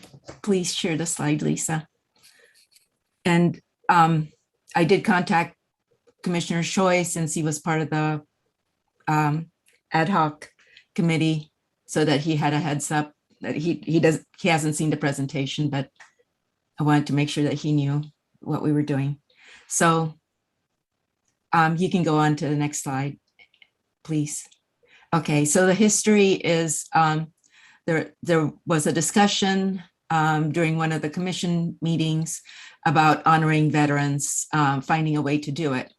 please share the slide, Lisa. And I did contact Commissioner Choi since he was part of the ad hoc committee so that he had a heads up that he hasn't seen the presentation, but I wanted to make sure that he knew what we were doing. So you can go on to the next slide, please. Okay, so the history is there was a discussion during one of the commission meetings about honoring veterans, finding a way to do it.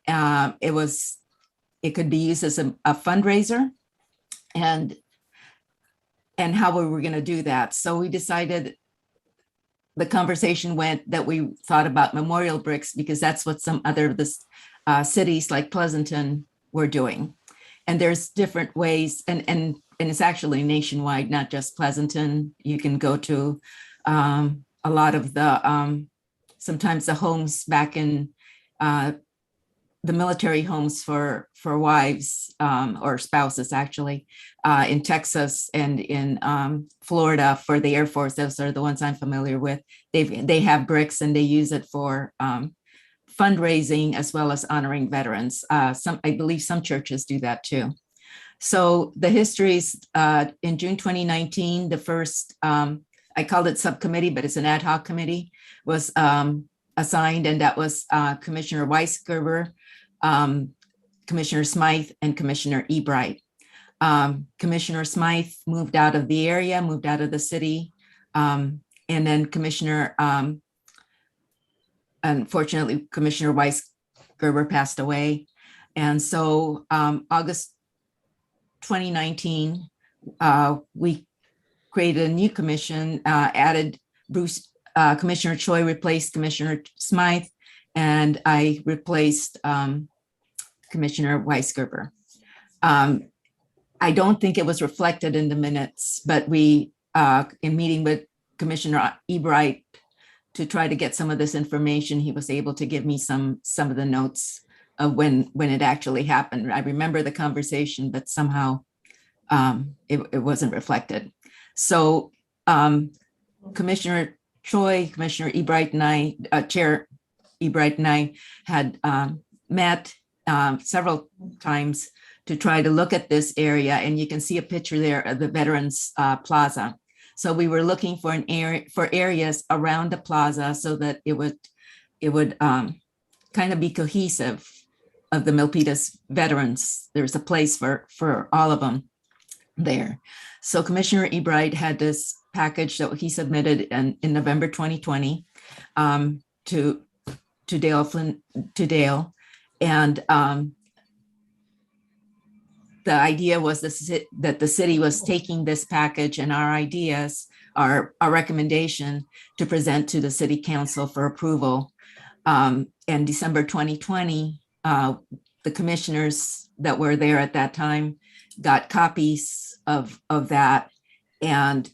It could be used as a fundraiser and how we were going to do that. So we decided, the conversation went that we thought about memorial bricks because that's what some other of the cities like Pleasanton were doing. And there's different ways, and it's actually nationwide, not just Pleasanton. You can go to a lot of the, sometimes the homes back in the military homes for wives or spouses, actually, in Texas and in Florida for the Air Force. Those are the ones I'm familiar with. They have bricks and they use it for fundraising as well as honoring veterans. I believe some churches do that too. So the histories, in June 2019, the first, I called it subcommittee, but it's an ad hoc committee, was assigned, and that was Commissioner Weisgerber, Commissioner Smythe, and Commissioner Ebright. Commissioner Smythe moved out of the area, moved out of the city, and then unfortunately, Commissioner Weisgerber passed away. And so August 2019, we created a new commission, added Commissioner Choi replaced Commissioner Smythe, and I replaced Commissioner Weisgerber. I don't think it was reflected in the minutes, but we, in meeting with Commissioner Ebright to try to get some of this information, he was able to give me some of the notes of when it actually happened. I remember the conversation, but somehow it wasn't reflected. So Commissioner Choi, Commissioner Ebright, and I, Chair Ebright, and I had met several times to try to look at this area, and you can see a picture there of the Veterans Plaza. So we were looking for areas around the plaza so that it would kind of be cohesive of the Milpitas veterans. There's a place for all of them there. So Commissioner Ebright had this package that he submitted in November 2020 to Dale, and the idea was that the city was taking this package and our ideas, our recommendation, to present to the city council for approval. In December 2020, the commissioners that were there at that time got copies of that, and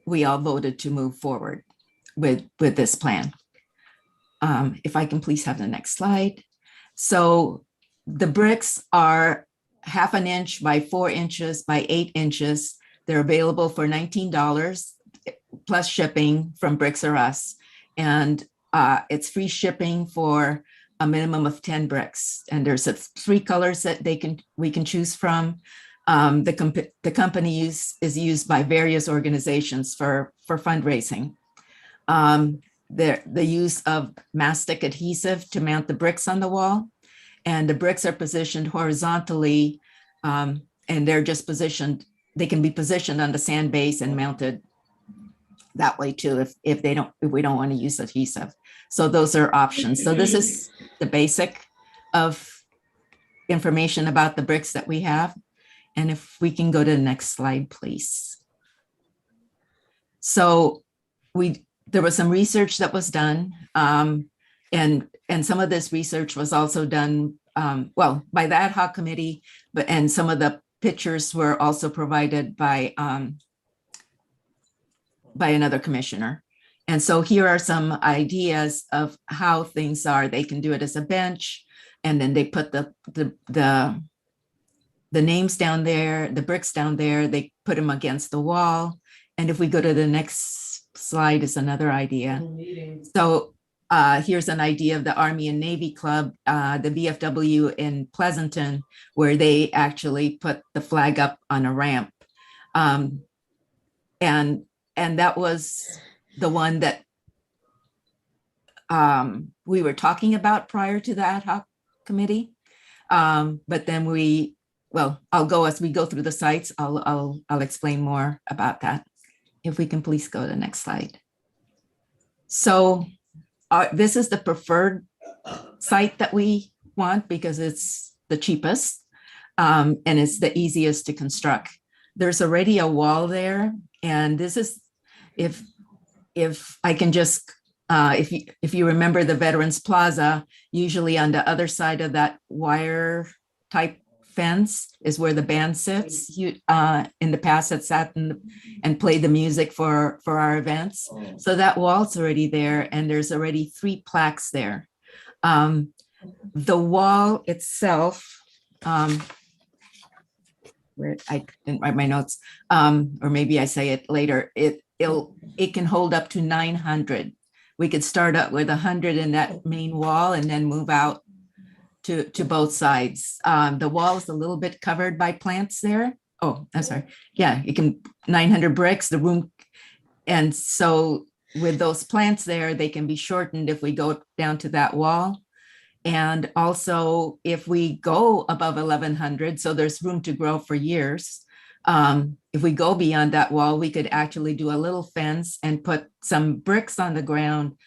we all voted to move forward with this plan. If I can please have the next slide. So the bricks are 1/2 inch by 4 inches by 8 inches. They're available for $19 plus shipping from Bricks R Us. And it's free shipping for a minimum of 10 bricks. And there's 3 colors that we can choose from. The company is used by various organizations for fundraising. The use of mastic adhesive to mount the bricks on the wall. And the bricks are positioned horizontally, and they're just positioned, they can be positioned on the sand base and mounted that way too, if we don't want to use adhesive. So those are options. So this is the basic of information about the bricks that we have. And if we can go to the next slide, please. So there was some research that was done, and some of this research was also done, by the ad hoc committee, and some of the pictures were also provided by another commissioner. And so here are some ideas of how things are. They can do it as a bench, and then they put the names down there, the bricks down there, they put them against the wall. And if we go to the next slide, is another idea. So here's an idea of the Army and Navy Club, the VFW in Pleasanton, where they actually put the flag up on a ramp. And that was the one that we were talking about prior to the ad hoc committee. But then as we go through the sites, I'll explain more about that. If we can please go to the next slide. So this is the preferred site that we want because it's the cheapest and it's the easiest to construct. There's already a wall there, and this is, if I can just, if you remember the Veterans Plaza, usually on the other side of that wire type fence is where the band sits. In the past, had sat and played the music for our events. So that wall's already there, and there's already 3 plaques there. The wall itself, where I didn't write my notes, or maybe I say it later. It can hold up to 900, we could start up with 100 in that main wall and then move out to both sides. The wall is a little bit covered by plants there. Oh, I'm sorry. Yeah, you can 900 bricks, the room. And so with those plants there, they can be shortened if we go down to that wall. And also if we go above 1100, so there's room to grow for years. If we go beyond that wall, we could actually do a little fence and put some bricks on the ground,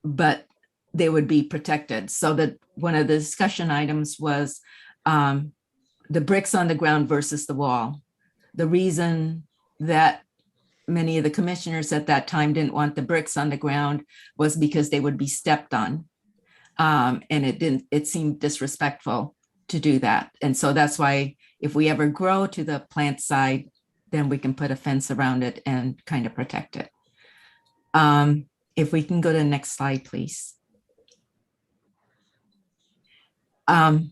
but they would be protected. So that one of the discussion items was the bricks on the ground versus the wall. The reason that many of the commissioners at that time didn't want the bricks on the ground was because they would be stepped on. And it seemed disrespectful to do that. And so that's why if we ever grow to the plant side, then we can put a fence around it and kind of protect it. If we can go to the next slide, please. And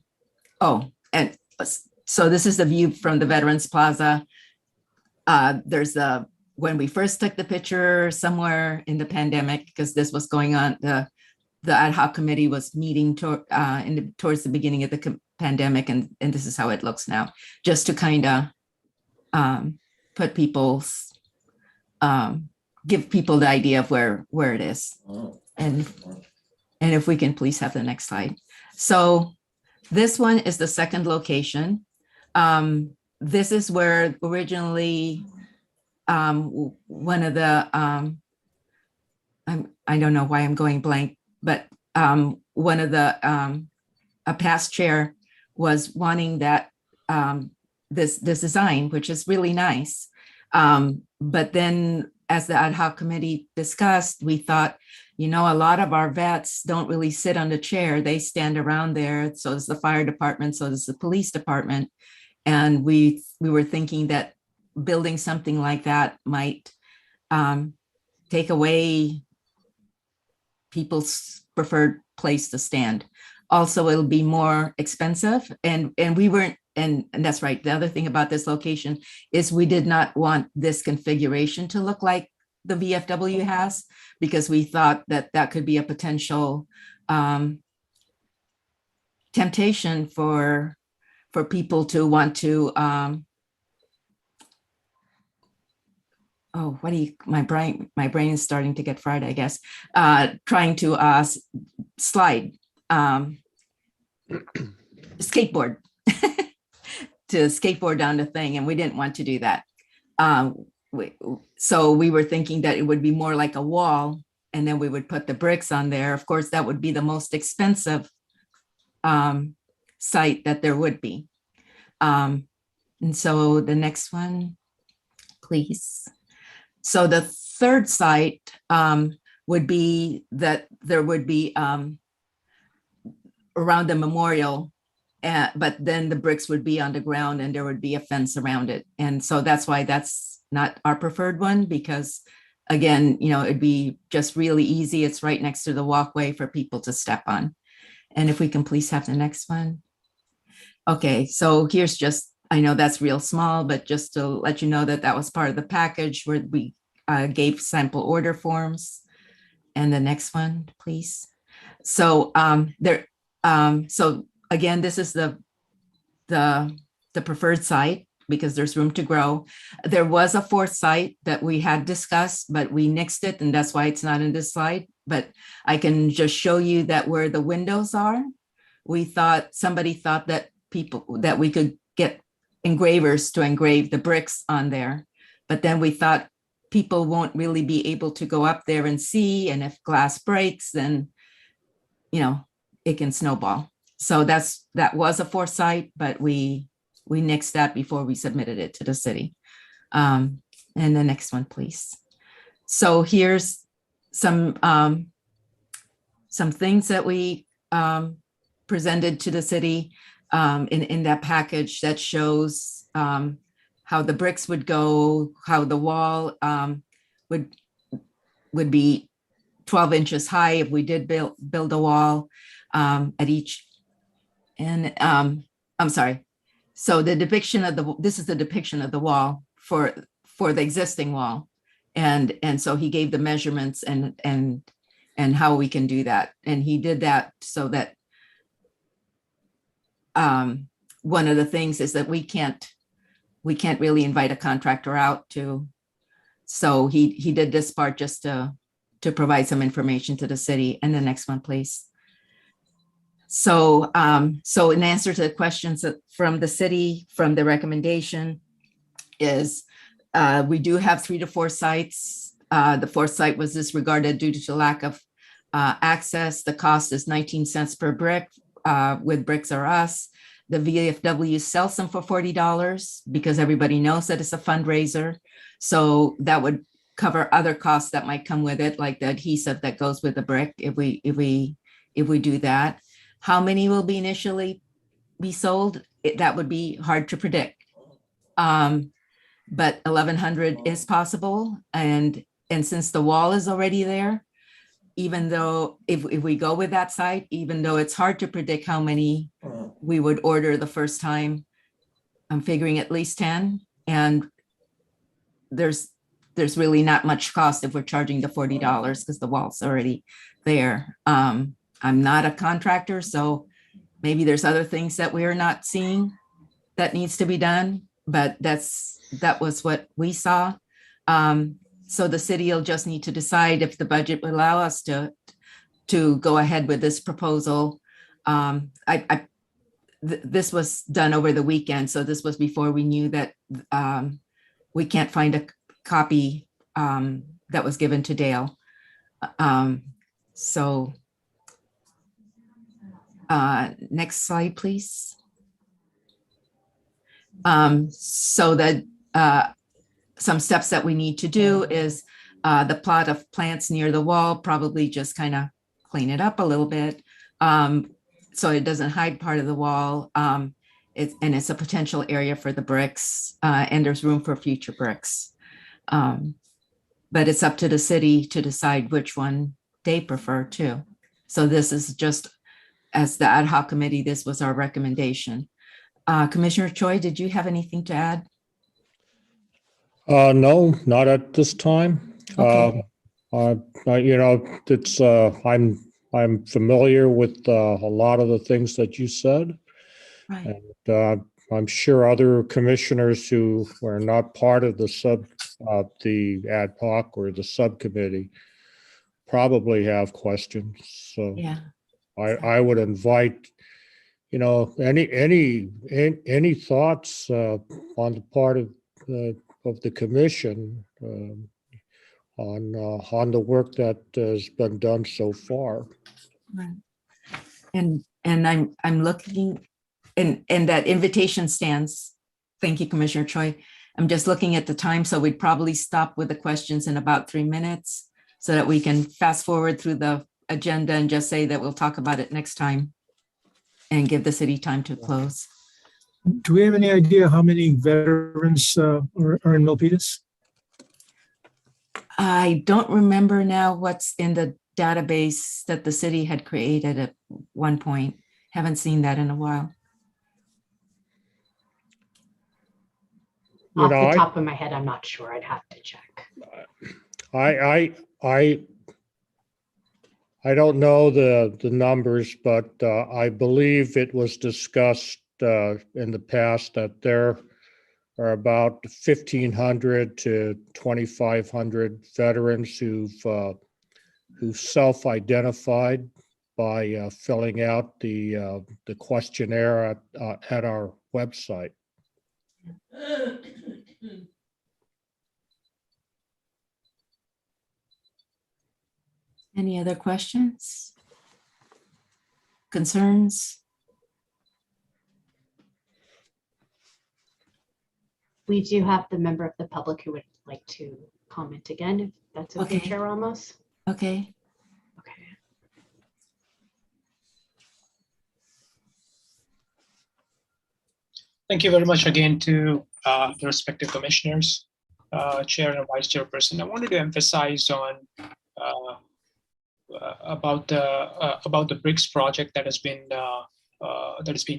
so this is the view from the Veterans Plaza. There's when we first took the picture somewhere in the pandemic, because this was going on, the ad hoc committee was meeting towards the beginning of the pandemic, and this is how it looks now, just to kind of put people's, give people the idea of where it is. And if we can please have the next slide. So this one is the second location. This is where originally one of the, I don't know why I'm going blank, but one of the, a past chair was wanting that this design, which is really nice. But then as the ad hoc committee discussed, we thought, you know, a lot of our vets don't really sit on the chair. They stand around there. So does the fire department, so does the police department. And we were thinking that building something like that might take away people's preferred place to stand. Also, it'll be more expensive. And we weren't, and that's right. The other thing about this location is we did not want this configuration to look like the VFW has, because we thought that that could be a potential temptation for people to want to, my brain is starting to get fried, I guess, trying to slide, skateboard, to skateboard down the thing, and we didn't want to do that. So we were thinking that it would be more like a wall, and then we would put the bricks on there. Of course, that would be the most expensive site that there would be. And so the next one, please. So the third site would be that there would be around the memorial, but then the bricks would be on the ground and there would be a fence around it. And so that's why that's not our preferred one, because again, you know, it'd be just really easy. It's right next to the walkway for people to step on. And if we can please have the next one. Okay, so here's just, I know that's real small, but just to let you know that that was part of the package where we gave sample order forms. And the next one, please. So so again, this is the preferred site because there's room to grow. There was a fourth site that we had discussed, but we nixed it, and that's why it's not in this slide. But I can just show you that where the windows are, somebody thought that we could get engravers to engrave the bricks on there. But then we thought people won't really be able to go up there and see, and if glass breaks, then, you know, it can snowball. So that was a foresight, but we nixed that before we submitted it to the city. And the next one, please. So here's some things that we presented to the city in that package that shows how the bricks would go, how the wall would be 12 inches high if we did build a wall at each. And I'm sorry. So the depiction of this is the depiction of the wall for the existing wall. And so he gave the measurements and and how we can do that. And he did that so that one of the things is that we can't really invite a contractor out to. So he did this part just to provide some information to the city. And the next one, please. So in answer to the questions from the city, from the recommendation is we do have 3 to 4 sites. The 4th site was disregarded due to lack of access. The cost is 19 cents per brick with Bricks R Us. The VFW sells them for $40 because everybody knows that it's a fundraiser. So that would cover other costs that might come with it, like the adhesive that goes with the brick if we do that. How many will be initially be sold? That would be hard to predict. But 1,100 is possible. And since the wall is already there, even though if we go with that site, even though it's hard to predict how many we would order the first time, I'm figuring at least 10. And there's really not much cost if we're charging the $40 because the wall's already there. I'm not a contractor, so maybe there's other things that we're not seeing that needs to be done, but that was what we saw. So the city will just need to decide if the budget will allow us to go ahead with this proposal. This was done over the weekend, so this was before we knew that we can't find a copy that was given to Dale. Next slide, please. So that some steps that we need to do is the plot of plants near the wall, probably just kind of clean it up a little bit so it doesn't hide part of the wall. It's a potential area for the bricks and there's room for future bricks. But it's up to the city to decide which one they prefer too. So this is just, as the ad hoc committee, this was our recommendation. Commissioner Choi, did you have anything to add? No, not at this time. Okay. It's I'm familiar with a lot of the things that you said, Right. and I'm sure other commissioners who were not part of the ad hoc or the subcommittee probably have questions. So Yeah. I would invite, any thoughts on the part of the commission on the work that has been done so far. Right. And I'm looking, and that invitation stands. Thank you, Commissioner Choi. I'm just looking at the time, so we'd probably stop with the questions in about 3 minutes so that we can fast forward through the agenda and just say that we'll talk about it next time and give the city time to close. Do we have any idea how many veterans are in Milpitas? I don't remember now what's in the database that the city had created at one point. Haven't seen that in a while. Off the top of my head, I'm not sure. I'd have to check. I don't know the numbers, but I believe it was discussed in the past that there are about 1,500 to 2,500 veterans who self-identified by filling out the questionnaire at our website. Any other questions? Concerns? We do have the member of the public who would like to comment again, if that's okay, Okay. Chair Ramos. Okay. Okay. Thank you very much again to the respective commissioners, chair and vice chairperson. I wanted to emphasize on about the BRICS project that has been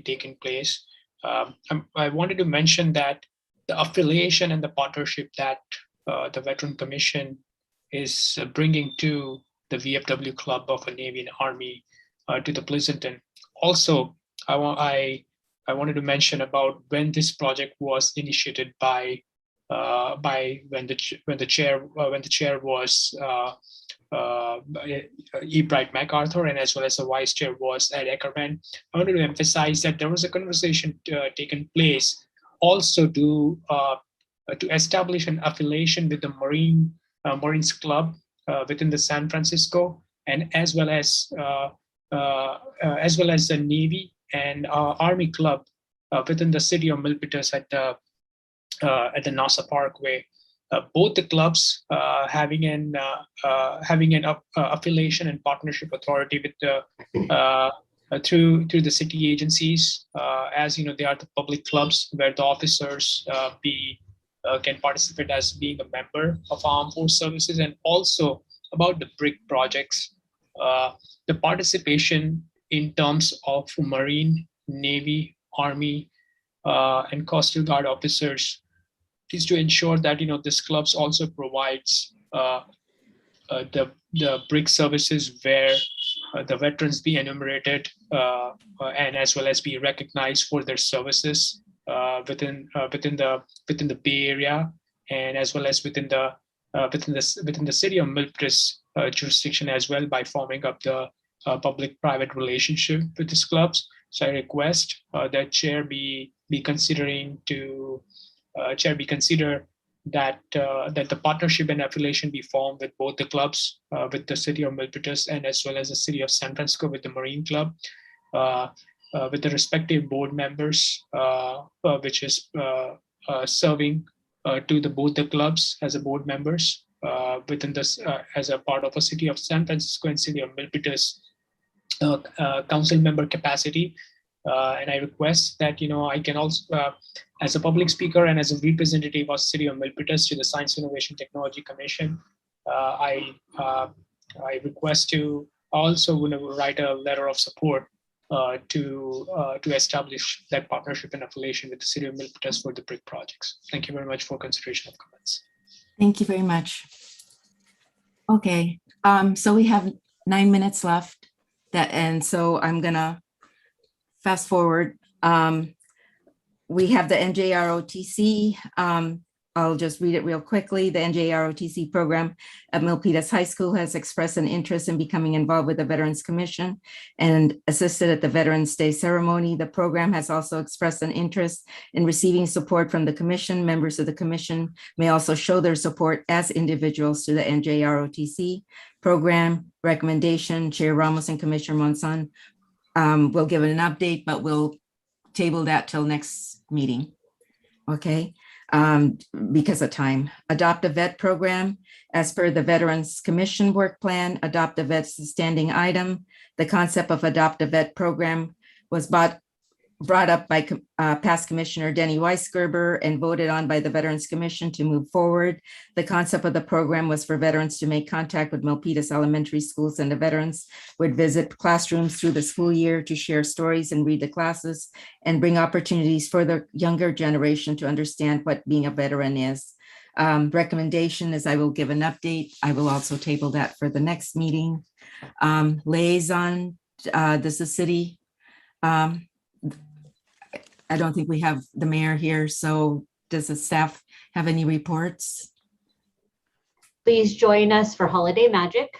taking place. I wanted to mention that the affiliation and the partnership that the Veteran Commission is bringing to the VFW Club of a Navy and Army to the Pleasanton. Also, I wanted to mention about when this project was initiated by when the chair was E. Bright MacArthur, and as well as the vice chair was Ed Eckerman. I wanted to emphasize that there was a conversation taken place also to establish an affiliation with the Marines Club within the San Francisco, and as well as the Navy and Army Club within the city of Milpitas at the NASA Parkway. Both the clubs having an affiliation and partnership authority with through the city agencies, as you know, they are the public clubs where the officers can participate as being a member of armed force services. And also about the BRIC projects, the participation in terms of Marine, Navy, Army, and Coastal Guard officers is to ensure that this clubs also provides the BRIC services where the veterans be enumerated and as well as be recognized for their services within the Bay Area, and as well as within the city of Milpitas jurisdiction as well, by forming up the public-private relationship with these clubs. So I request that chair be consider that the partnership and affiliation be formed with both the clubs, with the city of Milpitas and as well as the city of San Francisco with the Marine Club, with the respective board members, which is serving to both the clubs as a board members within this as a part of a city of San Francisco and city of Milpitas council member capacity. And I request that I can also, as a public speaker and as a representative of City of Milpitas to the Science Innovation Technology Commission, I request to also write a letter of support to establish that partnership and affiliation with the City of Milpitas for the BRIC projects. Thank you very much for consideration of comments. Thank you very much. Okay, so we have 9 minutes left, and so I'm gonna fast forward. We have the NJROTC. I'll just read it real quickly. The NJROTC program at Milpitas High School has expressed an interest in becoming involved with the Veterans Commission and assisted at the Veterans Day ceremony. The program has also expressed an interest in receiving support from the commission. Members of the commission may also show their support as individuals to the NJROTC program. Recommendation, Chair Ramos and Commissioner Monson we'll give it an update, but we'll table that till next meeting. Okay, because of time. Adopt a Vet program. As per the Veterans Commission work plan, Adopt a Vet's a standing item. The concept of Adopt a Vet program was brought up by past Commissioner Denny Weisgerber and voted on by the Veterans Commission to move forward. The concept of the program was for veterans to make contact with Milpitas elementary schools, and the veterans would visit classrooms through the school year to share stories and read the classes and bring opportunities for the younger generation to understand what being a veteran is. Recommendation is I will give an update. I will also table that for the next meeting. Liaison, this is city. I don't think we have the mayor here, so does the staff have any reports? Please join us for Holiday Magic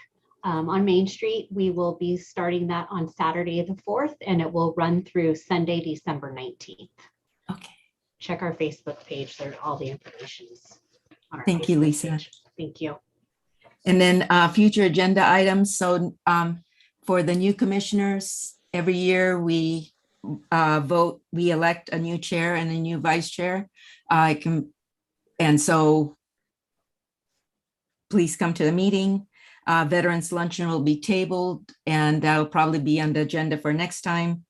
on Main Street. We will be starting that on Saturday the 4th, and it will run through Sunday, December 19th. Okay, Check our Facebook page. There, all the information is on our thank you, Facebook Lisa. page. Thank you. And then future agenda items. So for the new commissioners, every year we we elect a new chair and a new vice chair. And so please come to the meeting. Veterans luncheon will be tabled, and that'll probably be on the agenda for next time.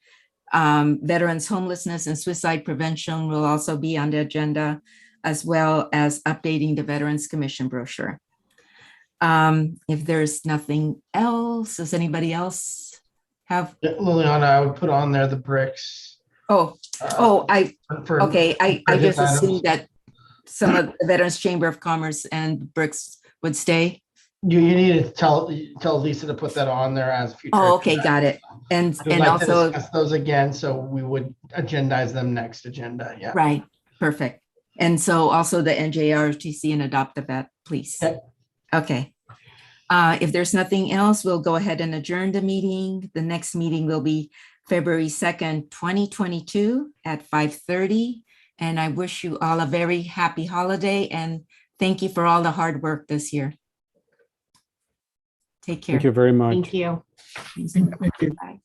Veterans homelessness and suicide prevention will also be on the agenda, as well as updating the Veterans Commission brochure. If there's nothing else, does anybody else have? Liliana, I would put on there the bricks. I just items. assumed that some of the Veterans Chamber of Commerce and BRICS would stay. You need to tell Lisa to put that on there as future. Oh, okay, agenda. got it. And, We'd and like to also, discuss those again, so we would agendize them next agenda, yeah. right, perfect. And so also the NJRTC and adopt that, please. Okay. Okay. If there's nothing else, we'll go ahead and adjourn the meeting. The next meeting will be February 2nd, 2022 at 5:30. And I wish you all a very happy holiday and thank you for all the hard work this year. Take care. Thank you very much. Thank you. Thank you. Bye.